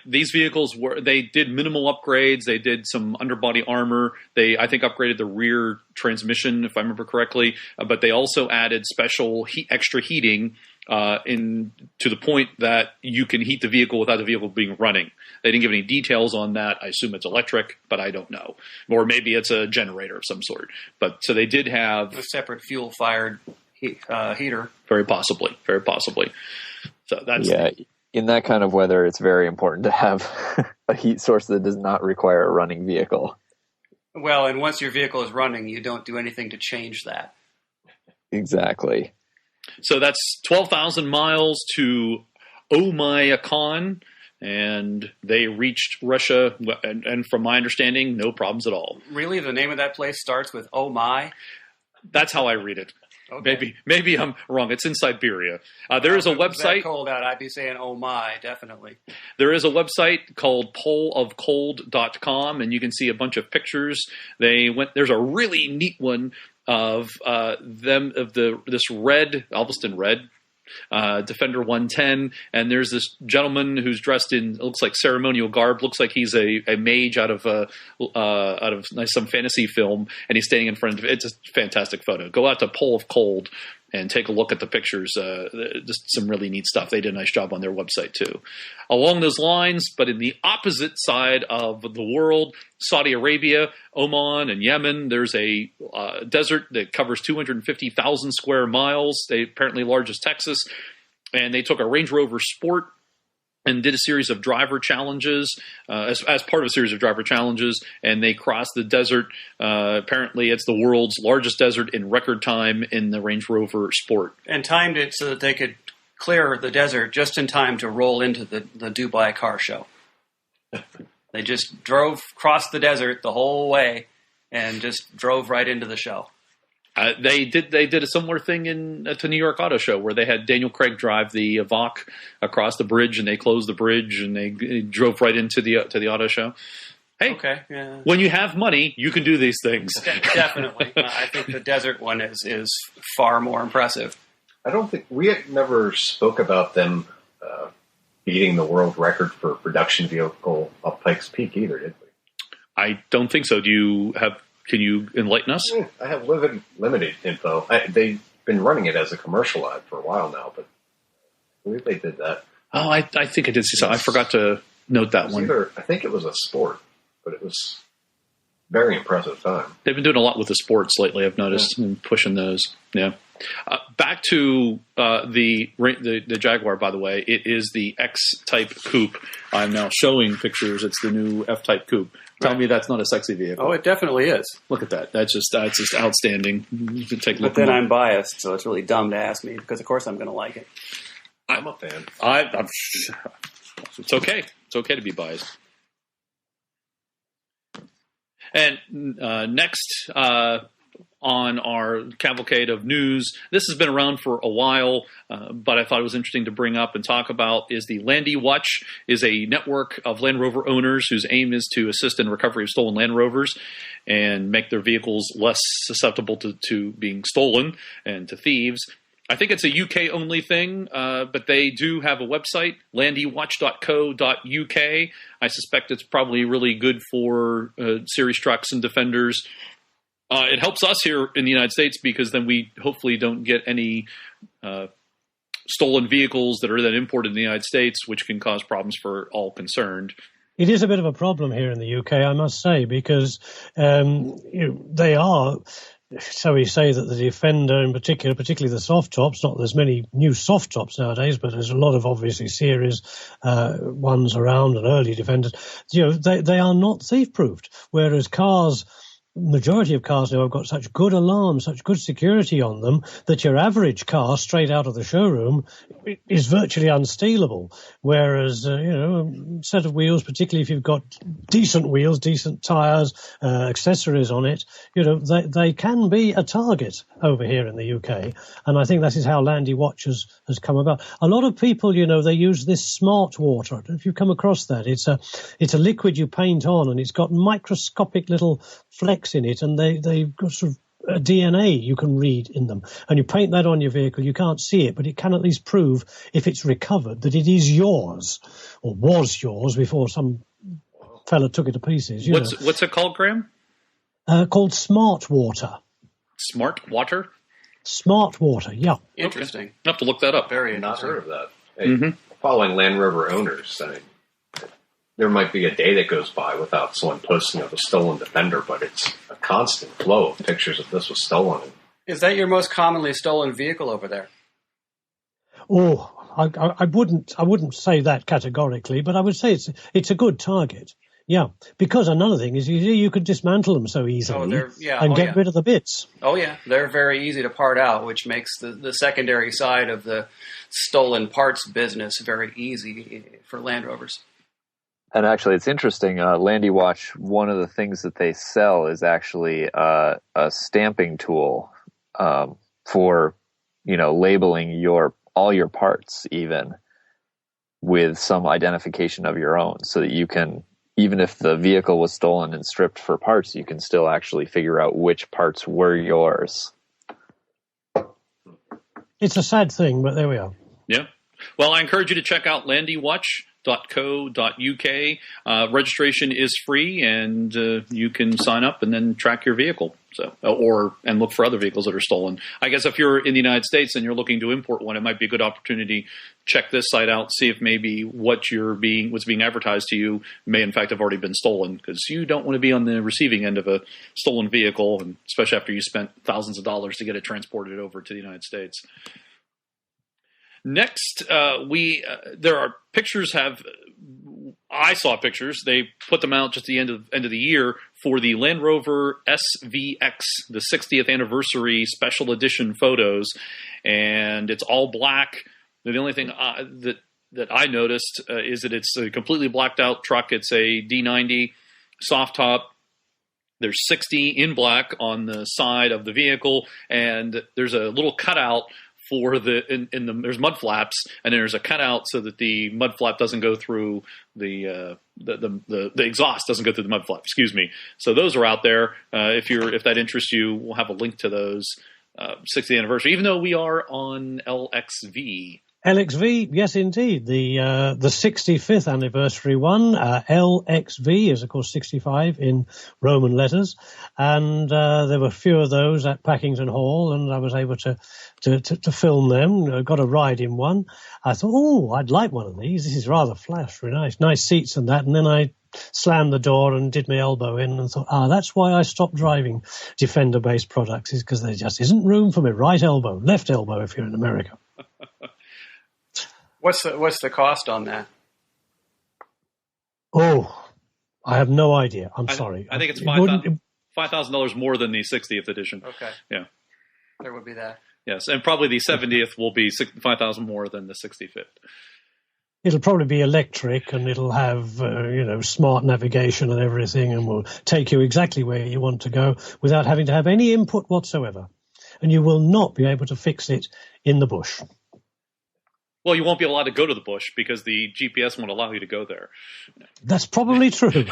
These vehicles they did minimal upgrades. They did some underbody armor. They, I think, upgraded the rear transmission, if I remember correctly. But they also added special extra heating. To the point that you can heat the vehicle without the vehicle being running. They didn't give any details on that. I assume it's electric, but I don't know. Or maybe it's a generator of some sort. But so they did have a separate fuel-fired heater. Very possibly. So that's in that kind of weather, it's very important to have a heat source that does not require a running vehicle. Well, and once your vehicle is running, you don't do anything to change that. Exactly. So that's 12,000 miles to Oymyakon, and they reached Russia, and from my understanding, no problems at all. Really? The name of that place starts with Oh My? That's how I read it. Okay. Maybe I'm wrong. It's in Siberia. There is a website. If it's that cold out, I'd be saying oh my, definitely. There is a website called poleofcold.com, and you can see a bunch of pictures. There's a really neat one of this red, Galveston red, Defender 110, and there's this gentleman who's dressed in, it looks like ceremonial garb, looks like he's a mage out of some fantasy film, and he's standing in front of it. It's a fantastic photo. Go out to Pole of Cold and take a look at the pictures. Just some really neat stuff. They did a nice job on their website too. Along those lines, but in the opposite side of the world, Saudi Arabia, Oman, and Yemen, there's a desert that covers 250,000 square miles. They apparently large as Texas, and they took a Range Rover Sport and did a series of driver challenges as part of a series of driver challenges, and they crossed the desert. Apparently, it's the world's largest desert in record time in the Range Rover Sport. And timed it so that they could clear the desert just in time to roll into the Dubai car show. They just crossed the desert the whole way and just drove right into the show. They did a similar thing at the New York Auto Show where they had Daniel Craig drive the Evoque across the bridge, and they closed the bridge and they drove right into the auto show. Hey, okay, yeah. When you have money, you can do these things. Definitely. I think the desert one is far more impressive. I don't think we never spoke about them beating the world record for production vehicle up Pikes Peak either, did we? I don't think so. Can you enlighten us? I have limited info. They've been running it as a commercial ad for a while now, but I believe they did that. Oh, I think I did see so. I forgot to note that one. I think it was a Sport, but it was very impressive time. They've been doing a lot with the sports lately, I've noticed, and pushing those. Yeah. Back to the Jaguar, by the way. It is the X-Type Coupe. I'm now showing pictures. It's the new F-Type Coupe. Tell me that's not a sexy vehicle. Oh, it definitely is. Look at that. That's just outstanding. You can take a look. But then I'm biased, so it's really dumb to ask me because, of course, I'm going to like it. I'm a fan. It's okay. It's okay to be biased. And next on our cavalcade of news, this has been around for a while, but I thought it was interesting to bring up and talk about, is the Landywatch is a network of Land Rover owners whose aim is to assist in recovery of stolen Land Rovers and make their vehicles less susceptible to being stolen and to thieves. I think it's a UK-only thing, but they do have a website, landywatch.co.uk. I suspect it's probably really good for series trucks and Defenders. It helps us here in the United States because then we hopefully don't get any stolen vehicles that are then imported in the United States, which can cause problems for all concerned. It is a bit of a problem here in the UK, I must say, because they are... So we say that the Defender in particular, particularly the soft tops, not there's many new soft tops nowadays, but there's a lot of obviously series ones around and early Defenders. They are not thief-proofed, whereas cars... majority of cars now have got such good alarms, such good security on them, that your average car straight out of the showroom is virtually unstealable. Whereas, a set of wheels, particularly if you've got decent wheels, decent tyres, accessories on it, they can be a target over here in the UK. And I think that is how Landywatch has come about. A lot of people, they use this smart water. I don't know if you've come across that. It's a liquid you paint on, and it's got microscopic little flecks in it, and they've got sort of a DNA you can read in them. And you paint that on your vehicle, you can't see it, but it can at least prove, if it's recovered, that it is yours, or was yours before some fella took it to pieces. What's it called, Graham? Called Smart Water. Smart Water? Smart Water, yeah. Interesting. Okay. I'll have to look that up. Very Not interesting. heard of that. Hey, following Land Rover owners, there might be a day that goes by without someone posting of a stolen Defender, but it's a constant flow of pictures of this was stolen. Is that your most commonly stolen vehicle over there? Oh, I wouldn't say that categorically, but I would say it's a good target. Yeah, because another thing is you could dismantle them so easily and get rid of the bits. Oh, yeah. They're very easy to part out, which makes the secondary side of the stolen parts business very easy for Land Rovers. And actually, it's interesting. Landywatch, one of the things that they sell is actually a stamping tool for, labeling all your parts, even with some identification of your own, so that you can, even if the vehicle was stolen and stripped for parts, you can still actually figure out which parts were yours. It's a sad thing, but there we are. Yeah. Well, I encourage you to check out landywatch.co.uk. Registration is free, and you can sign up and then track your vehicle. So, and look for other vehicles that are stolen. I guess if you're in the United States and you're looking to import one, it might be a good opportunity. Check this site out, see if maybe what's being advertised to you may in fact have already been stolen, because you don't want to be on the receiving end of a stolen vehicle, and especially after you spent thousands of dollars to get it transported over to the United States. Next, there are pictures. I saw pictures. They put them out just at the end of the year for the Land Rover SVX, the 60th anniversary special edition photos, and it's all black. The only thing that I noticed is that it's a completely blacked out truck. It's a D90 soft top. There's 60 in black on the side of the vehicle, and there's a little cutout for there's mud flaps, and there's a cutout so that the mud flap doesn't go through the exhaust doesn't go through the mud flap. Excuse me. So those are out there. If that interests you, we'll have a link to those 60th anniversary. Even though we are on LXV. LXV, yes, indeed. The 65th anniversary one, LXV is, of course, 65 in Roman letters. And there were a few of those at Packington Hall, and I was able to film them. I got a ride in one. I thought, I'd like one of these. This is rather flash, really nice. Nice seats and that. And then I slammed the door and did my elbow in and thought, that's why I stopped driving Defender-based products, is because there just isn't room for my right elbow, left elbow if you're in America. What's the cost on that? Oh, I have no idea. I'm sorry. I think it's $5,000 more than the 60th edition. Okay. Yeah. There would be that. Yes, and probably the 70th will be $5,000 more than the 65th. It'll probably be electric, and it'll have, smart navigation and everything, and will take you exactly where you want to go without having to have any input whatsoever. And you will not be able to fix it in the bush. Well, you won't be allowed to go to the bush because the GPS won't allow you to go there. That's probably true.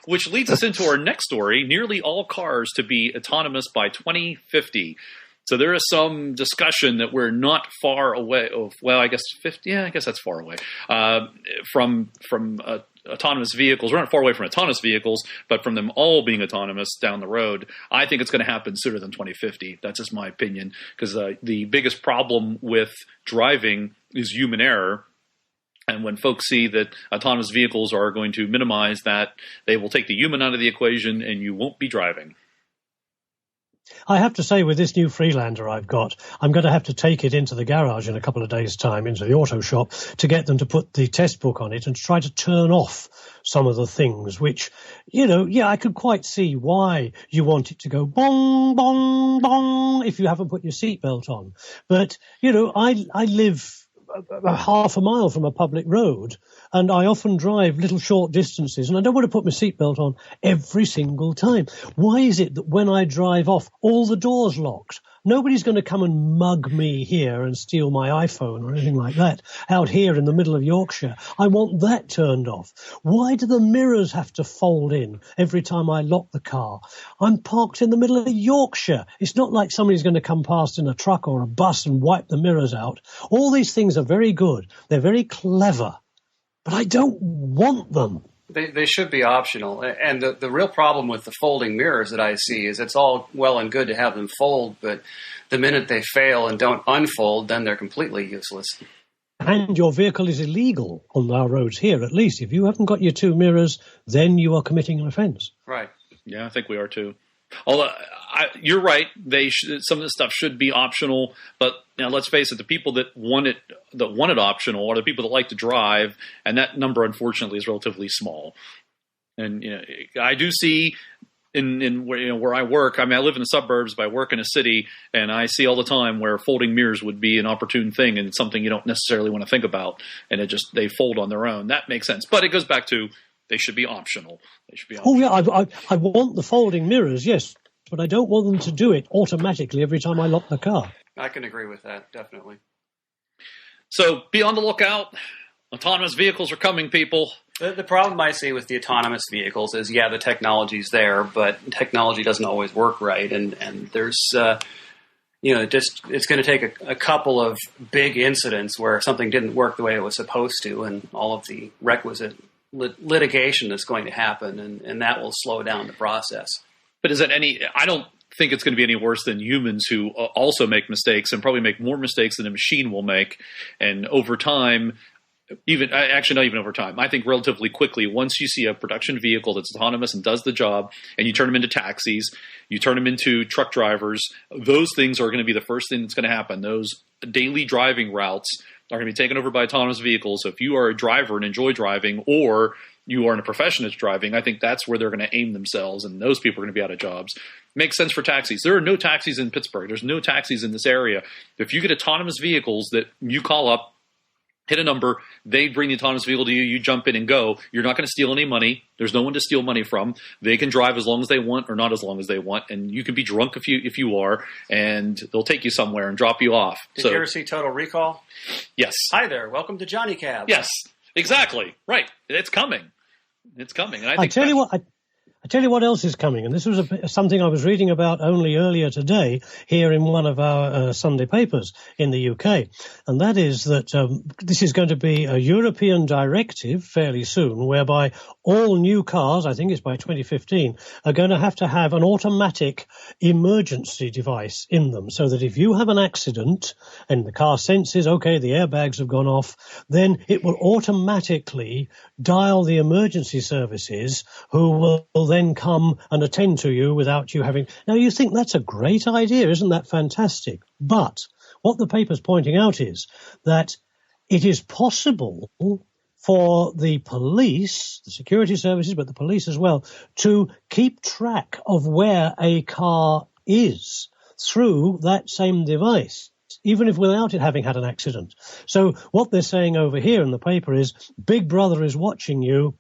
Which leads us into our next story, nearly all cars to be autonomous by 2050. So there is some discussion that we're not far away. I guess 50. Yeah, I guess that's far away from autonomous vehicles. We're not far away from autonomous vehicles, but from them all being autonomous down the road. I think it's going to happen sooner than 2050. That's just my opinion, because the biggest problem with driving is human error. And when folks see that autonomous vehicles are going to minimize that, they will take the human out of the equation, and you won't be driving. I have to say, with this new Freelander I've got, I'm going to have to take it into the garage in a couple of days' time, into the auto shop, to get them to put the test book on it and try to turn off some of the things which, I could quite see why you want it to go bong, bong, bong if you haven't put your seatbelt on. But, I live half a mile from a public road, and I often drive little short distances, and I don't want to put my seatbelt on every single time. Why is it that when I drive off, all the doors locked? Nobody's going to come and mug me here and steal my iPhone or anything like that out here in the middle of Yorkshire. I want that turned off. Why do the mirrors have to fold in every time I lock the car? I'm parked in the middle of Yorkshire. It's not like somebody's going to come past in a truck or a bus and wipe the mirrors out. All these things are very good. They're very clever, but I don't want them. They should be optional. And the real problem with the folding mirrors that I see is it's all well and good to have them fold, but the minute they fail and don't unfold, then they're completely useless. And your vehicle is illegal on our roads here, at least. If you haven't got your two mirrors, then you are committing an offence. Right. Yeah, I think we are too. Although you're right, some of this stuff should be optional. But let's face it: the people that want it optional are the people that like to drive, and that number, unfortunately, is relatively small. And I do see in where I work. I mean, I live in the suburbs, but I work in a city, and I see all the time where folding mirrors would be an opportune thing, and it's something you don't necessarily want to think about, and they fold on their own. That makes sense, but it goes back to. They should be optional. Oh, yeah, I want the folding mirrors, yes, but I don't want them to do it automatically every time I lock the car. I can agree with that, definitely. So be on the lookout. Autonomous vehicles are coming, people. The problem I see with the autonomous vehicles is, the technology's there, but technology doesn't always work right, and there's... it's going to take a couple of big incidents where something didn't work the way it was supposed to, and all of the requisite litigation that's going to happen, and that will slow down the process. But is it I don't think it's going to be any worse than humans who also make mistakes and probably make more mistakes than a machine will make. And over time, not even over time, I think relatively quickly, once you see a production vehicle that's autonomous and does the job, and you turn them into taxis, you turn them into truck drivers, those things are going to be the first thing that's going to happen. Those daily driving routes are going to be taken over by autonomous vehicles. So if you are a driver and enjoy driving, or you are in a profession that's driving, I think that's where they're going to aim themselves, and those people are going to be out of jobs. Makes sense for taxis. There are no taxis in Pittsburgh. There's no taxis in this area. If you get autonomous vehicles that you call up, hit a number, they bring the autonomous vehicle to you, you jump in and go, you're not going to steal any money. There's no one to steal money from. They can drive as long as they want or not as long as they want, and you can be drunk if you are, and they'll take you somewhere and drop you off. Did you ever see Total Recall? Yes. Hi there. Welcome to Johnny Cab. Yes, exactly. Right. It's coming. It's coming. And I tell you what else is coming, and this was something I was reading about only earlier today here in one of our Sunday papers in the UK, and that is that this is going to be a European directive fairly soon, whereby all new cars, I think it's by 2015, are going to have an automatic emergency device in them, so that if you have an accident and the car senses, okay, the airbags have gone off, then it will automatically dial the emergency services, who will then come and attend to you without you having... Now, you think that's a great idea, isn't that fantastic? But what the paper's pointing out is that it is possible for the police, the security services, but the police as well, to keep track of where a car is through that same device, even if without it having had an accident. So what they're saying over here in the paper is Big Brother is watching you.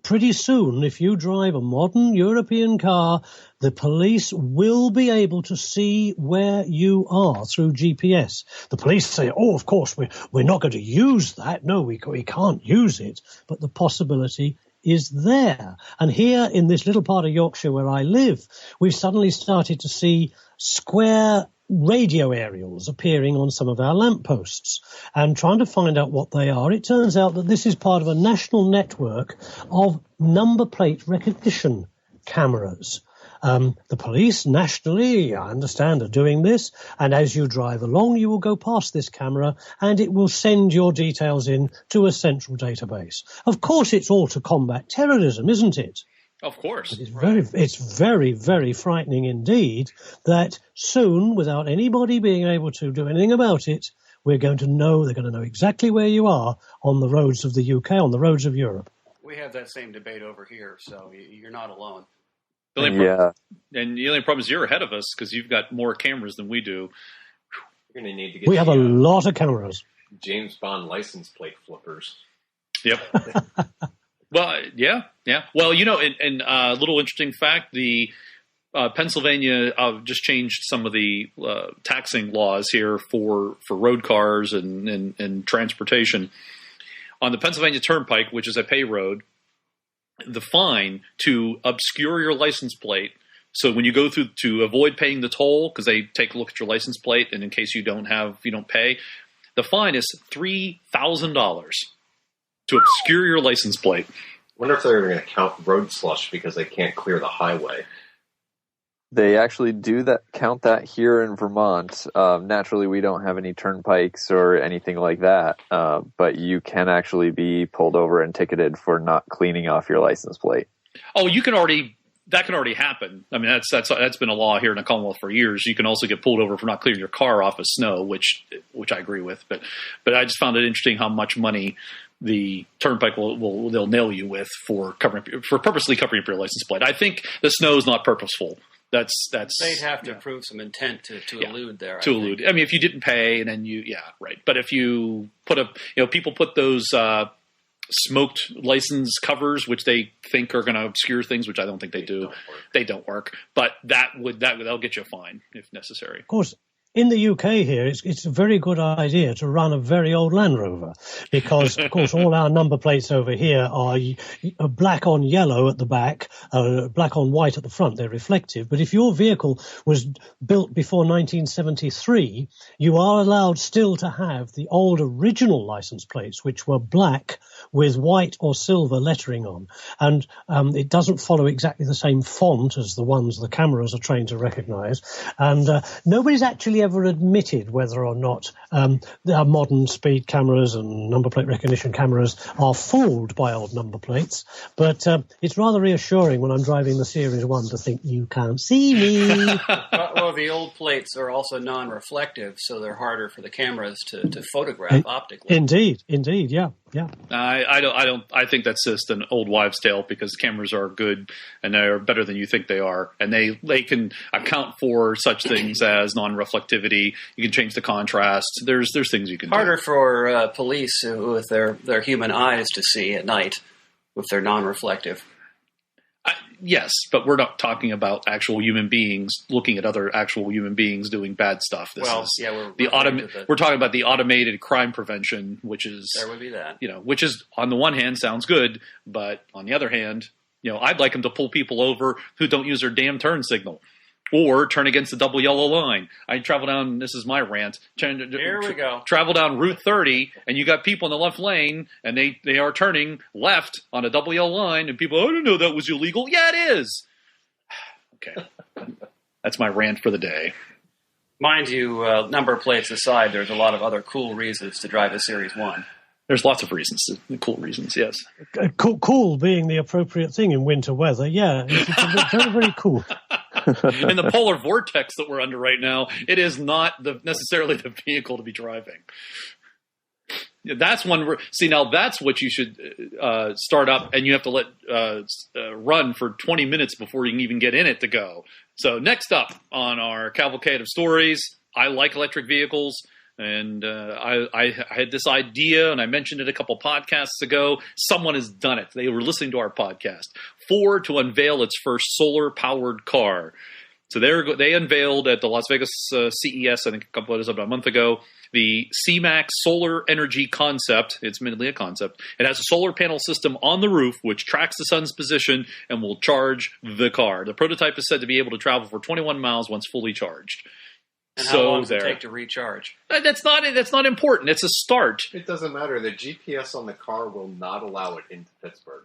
Pretty soon, if you drive a modern European car, the police will be able to see where you are through GPS. The police say, oh, of course, we're not going to use that. No, we can't use it. But the possibility is there. And here in this little part of Yorkshire where I live, we've suddenly started to see square radio aerials appearing on some of our lampposts, and trying to find out what they are. It turns out that this is part of a national network of number plate recognition cameras. The police nationally, I understand, are doing this, and as you drive along, you will go past this camera and it will send your details in to a central database. Of course, it's all to combat terrorism, isn't it? Of course. It's very, very frightening indeed that soon, without anybody being able to do anything about it, they're going to know exactly where you are on the roads of the UK, on the roads of Europe. We have that same debate over here, so you're not alone. And the only problem is you're ahead of us because you've got more cameras than we do. You're going to need to get we have a lot of cameras. James Bond license plate flippers. Yep. Well, yeah. Well, and a little interesting fact, the Pennsylvania just changed some of the taxing laws here for road cars and transportation. On the Pennsylvania Turnpike, which is a pay road, the fine to obscure your license plate, so when you go through to avoid paying the toll, because they take a look at your license plate, and in case you don't pay, the fine is $3,000 to obscure your license plate. I wonder if they're going to count road slush because they can't clear the highway. They actually count that here in Vermont. Naturally, we don't have any turnpikes or anything like that, but you can actually be pulled over and ticketed for not cleaning off your license plate. Oh, that can already happen. I mean, that's been a law here in the Commonwealth for years. You can also get pulled over for not clearing your car off of snow, which I agree with. But I just found it interesting how much money the turnpike they'll nail you with for purposely covering up your license plate. I think the snow is not purposeful. That's they'd have to prove some intent to elude there. Elude. I mean, if you didn't pay and then right. But if you put people put those smoked license covers, which they think are going to obscure things, which I don't think they do. They don't work. But that'll get you a fine if necessary. Of course, in the UK here, it's a very good idea to run a very old Land Rover because, of course, all our number plates over here are black on yellow at the back, black on white at the front. They're reflective. But if your vehicle was built before 1973, you are allowed still to have the old original license plates, which were black with white or silver lettering on. And it doesn't follow exactly the same font as the ones the cameras are trained to recognize. And nobody's actually ever admitted whether or not our modern speed cameras and number plate recognition cameras are fooled by old number plates. But it's rather reassuring when I'm driving the Series 1 to think you can't see me. Well, the old plates are also non-reflective, so they're harder for the cameras to photograph optically. Indeed, yeah. I think that's just an old wives' tale because cameras are good and they are better than you think they are, and they can account for such things as non-reflectivity. You can change the contrast. There's things you can harder do. for police with their human eyes to see at night with their non-reflective. Yes, but we're not talking about actual human beings looking at other actual human beings doing bad stuff. We're talking about the automated crime prevention, which is there would be that, which is on the one hand sounds good, but on the other hand, I'd like them to pull people over who don't use their damn turn signal. Or turn against the double yellow line. I travel down, this is my rant. Here we go. Travel down Route 30, and you got people in the left lane, and they are turning left on a double yellow line, and people, I didn't know that was illegal. Yeah, it is. Okay. That's my rant for the day. Mind you, number plates aside, there's a lot of other cool reasons to drive a Series 1. There's lots of reasons, cool reasons, yes. Cool being the appropriate thing in winter weather, yeah. It's very, very cool. In the polar vortex that we're under right now, it is not necessarily the vehicle to be driving. That's that's what you should start up, and you have to let run for 20 minutes before you can even get in it to go. So next up on our cavalcade of stories, I like electric vehicles. And I had this idea, and I mentioned it a couple podcasts ago. Someone has done it. They were listening to our podcast. Ford to unveil its first solar-powered car. So they unveiled at the Las Vegas CES, I think about a month ago, the C-Max Solar Energy Concept. It's admittedly a concept. It has a solar panel system on the roof which tracks the sun's position and will charge the car. The prototype is said to be able to travel for 21 miles once fully charged. And how long does it take to recharge? That's not important. It's a start. It doesn't matter. The GPS on the car will not allow it into Pittsburgh.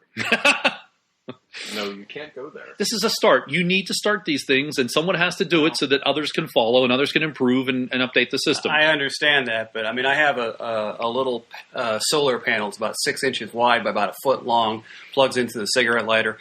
No, you can't go there. This is a start. You need to start these things, and someone has to do it so that others can follow and others can improve and update the system. I understand that, but I have a little solar panel. It's about 6 inches wide by about a foot long, plugs into the cigarette lighter.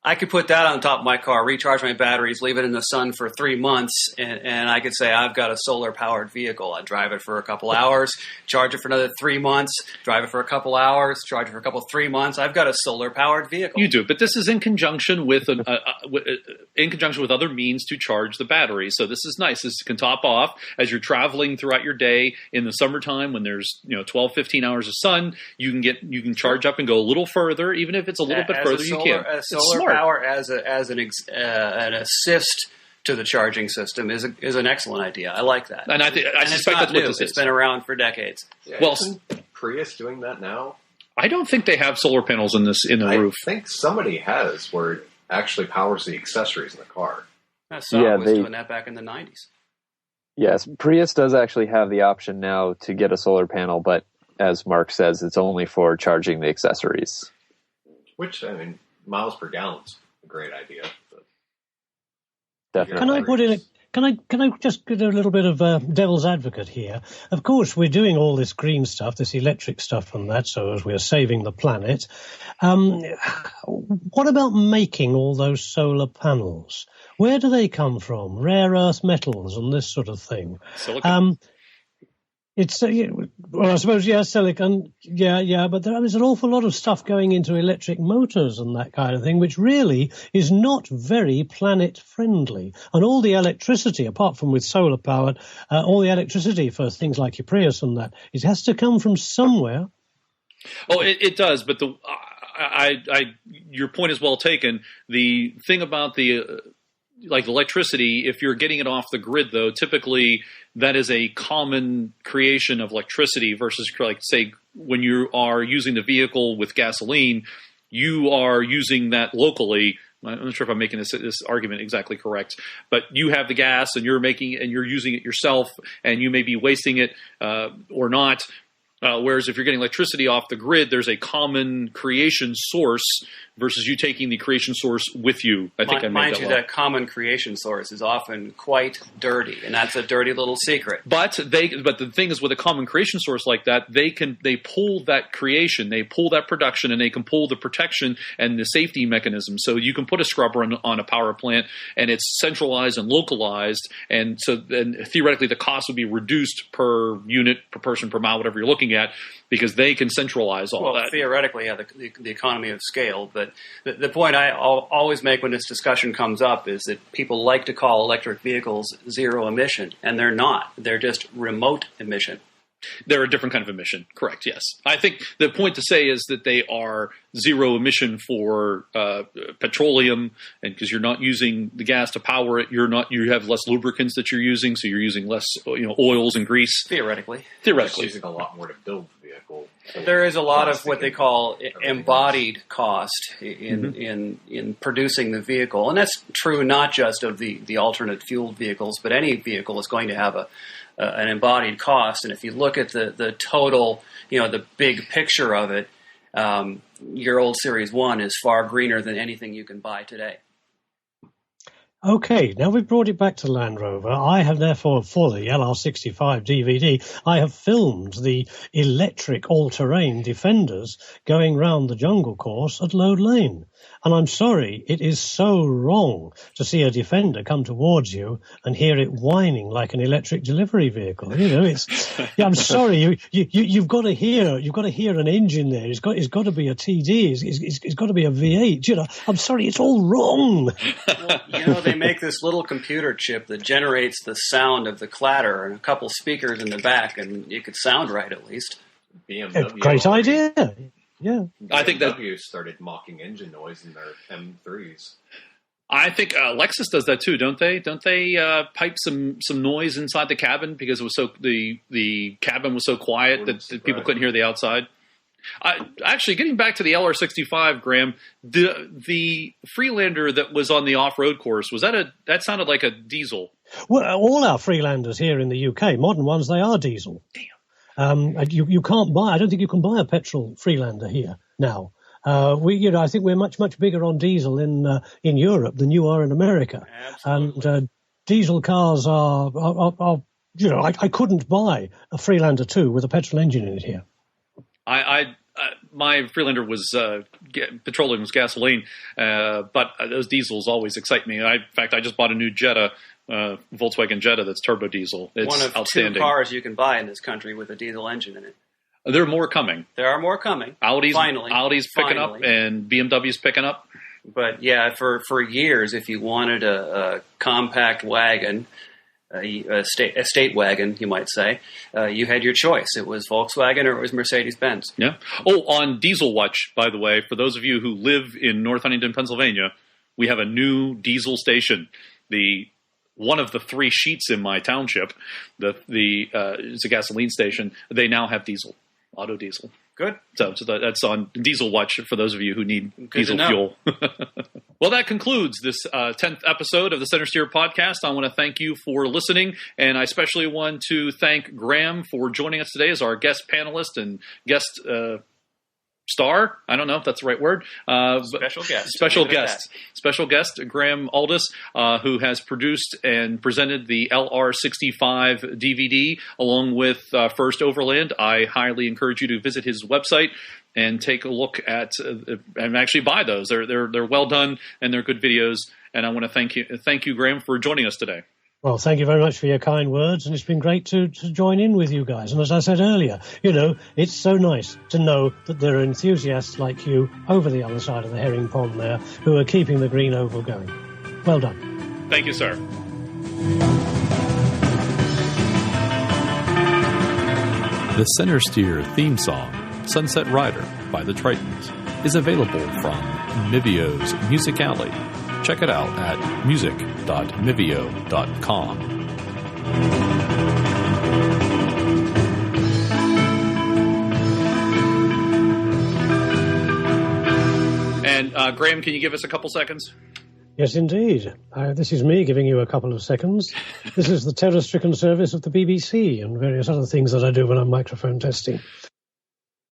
I could put that on top of my car, recharge my batteries, leave it in the sun for 3 months, and I could say I've got a solar-powered vehicle. I drive it for a couple hours, charge it for another 3 months, drive it for a couple hours, charge it for a couple 3 months. I've got a solar-powered vehicle. You do, but this is in conjunction with other means to charge the battery. So this is nice. This can top off as you're traveling throughout your day in the summertime when there's 12, 15 hours of sun. You can charge up and go a little further, even if it's a little bit further. You can. Solar power as an assist to the charging system is an excellent idea. I like that, and I suspect that's what this is. It's been around for decades. Yeah, well, isn't Prius doing that now? I don't think they have solar panels in the roof. I think somebody has where it actually powers the accessories in the car. Saab was doing that back in the 90s. Yes, Prius does actually have the option now to get a solar panel, but as Mark says, it's only for charging the accessories. Which, miles per gallon's a great idea. But definitely. Can I just get a little bit of devil's advocate here? Of course, we're doing all this green stuff, this electric stuff and that, so as we're saving the planet. What about making all those solar panels? Where do they come from? Rare earth metals and this sort of thing. Silicon. It's I suppose, silicon, but there's an awful lot of stuff going into electric motors and that kind of thing, which really is not very planet-friendly. And all the electricity, apart from with solar powered, all the electricity for things like your Prius and that, it has to come from somewhere. Oh, it does, but your point is well taken. The thing about the like electricity, if you're getting it off the grid, though, typically that is a common creation of electricity versus, like, say, when you are using the vehicle with gasoline, you are using that locally. I'm not sure if I'm making this argument exactly correct, but you have the gas and you're using it yourself, and you may be wasting it or not. Whereas if you're getting electricity off the grid, there's a common creation source versus you taking the creation source with you. I think I made mind that you, well. that common creation source is often quite dirty, and that's a dirty little secret. But the thing is, with a common creation source like that, they pull that creation, they pull that production, and they can pull the protection and the safety mechanism. So you can put a scrubber on a power plant, and it's centralized and localized, and so then theoretically the cost would be reduced per unit, per person, per mile, whatever you're looking at, because they can centralize all that. Theoretically, yeah, the economy of scale. But the point I always make when this discussion comes up is that people like to call electric vehicles zero emission, and they're not. They're just remote emission. They're a different kind of emission. Correct, yes. I think the point to say is that they are zero emission for petroleum, and because you're not using the gas to power it, you have less lubricants that you're using, so you're using less oils and grease. Theoretically. It's using a lot more to build the vehicle. There is a lot of what they call embodied cost in producing the vehicle, and that's true not just of the alternate fueled vehicles, but any vehicle is going to have an embodied cost. And if you look at the total, the big picture of it, your old Series 1 is far greener than anything you can buy today. Okay, now we've brought it back to Land Rover. I have therefore, for the LR65 DVD, I have filmed the electric all-terrain Defenders going round the jungle course at Lode Lane. And I'm sorry, it is so wrong to see a Defender come towards you and hear it whining like an electric delivery vehicle. I'm sorry, you've got to hear an engine there. It's got to be a TD. It's got to be a V8. I'm sorry, it's all wrong. Well, they make this little computer chip that generates the sound of the clatter and a couple speakers in the back, and it could sound right at least. BMW Great idea. Yeah, I think that BMW started mocking engine noise in their M3s. I think Lexus does that too, don't they? Don't they pipe some noise inside the cabin because it was the cabin was so quiet that people couldn't hear the outside? Actually, getting back to the LR65, Graham, the Freelander that was on the off-road course, that sounded like a diesel? Well, all our Freelanders here in the UK, modern ones, they are diesel. Damn. You can't buy. I don't think you can buy a petrol Freelander here now. I think we're much bigger on diesel in Europe than you are in America. Absolutely. And diesel cars are I couldn't buy a Freelander 2 with a petrol engine in it here. My Freelander was petroleum, was gasoline, but those diesels always excite me. In fact, I just bought a new Jetta. Volkswagen Jetta that's turbo diesel. It's one of outstanding. 2 cars you can buy in this country with a diesel engine in it. There are more coming. There are more coming. Audi's picking up, and BMW's picking up. But yeah, for years, if you wanted a compact wagon, a state wagon, you might say, you had your choice. It was Volkswagen or it was Mercedes-Benz. Yeah. Oh, on Diesel Watch, by the way, for those of you who live in North Huntington, Pennsylvania, we have a new diesel station. One of the 3 sheets in my township, it's a gasoline station. They now have diesel, auto diesel. Good. So that's on Diesel Watch for those of you who need diesel fuel. Well, that concludes this 10th episode of the Centresteer podcast. I want to thank you for listening, and I especially want to thank Graham for joining us today as our guest panelist and guest star. I don't know if that's the right word. Special guest, Graeme Aldous, who has produced and presented the LR65 DVD along with First Overland. I highly encourage you to visit his website and take a look at and actually buy those. They're well done and they're good videos. And I want to thank you, Graham, for joining us today. Well, thank you very much for your kind words, and it's been great to join in with you guys. And as I said earlier, it's so nice to know that there are enthusiasts like you over the other side of the herring pond there who are keeping the green oval going. Well done. Thank you, sir. The Centresteer theme song, Sunset Rider by the Tritons, is available from Nivio's Music Alley. check it out at music.mivio.com. And Graeme, can you give us a couple seconds? Yes, indeed. This is me giving you a couple of seconds. This is the terror-stricken service of the BBC and various other things that I do when I'm microphone testing.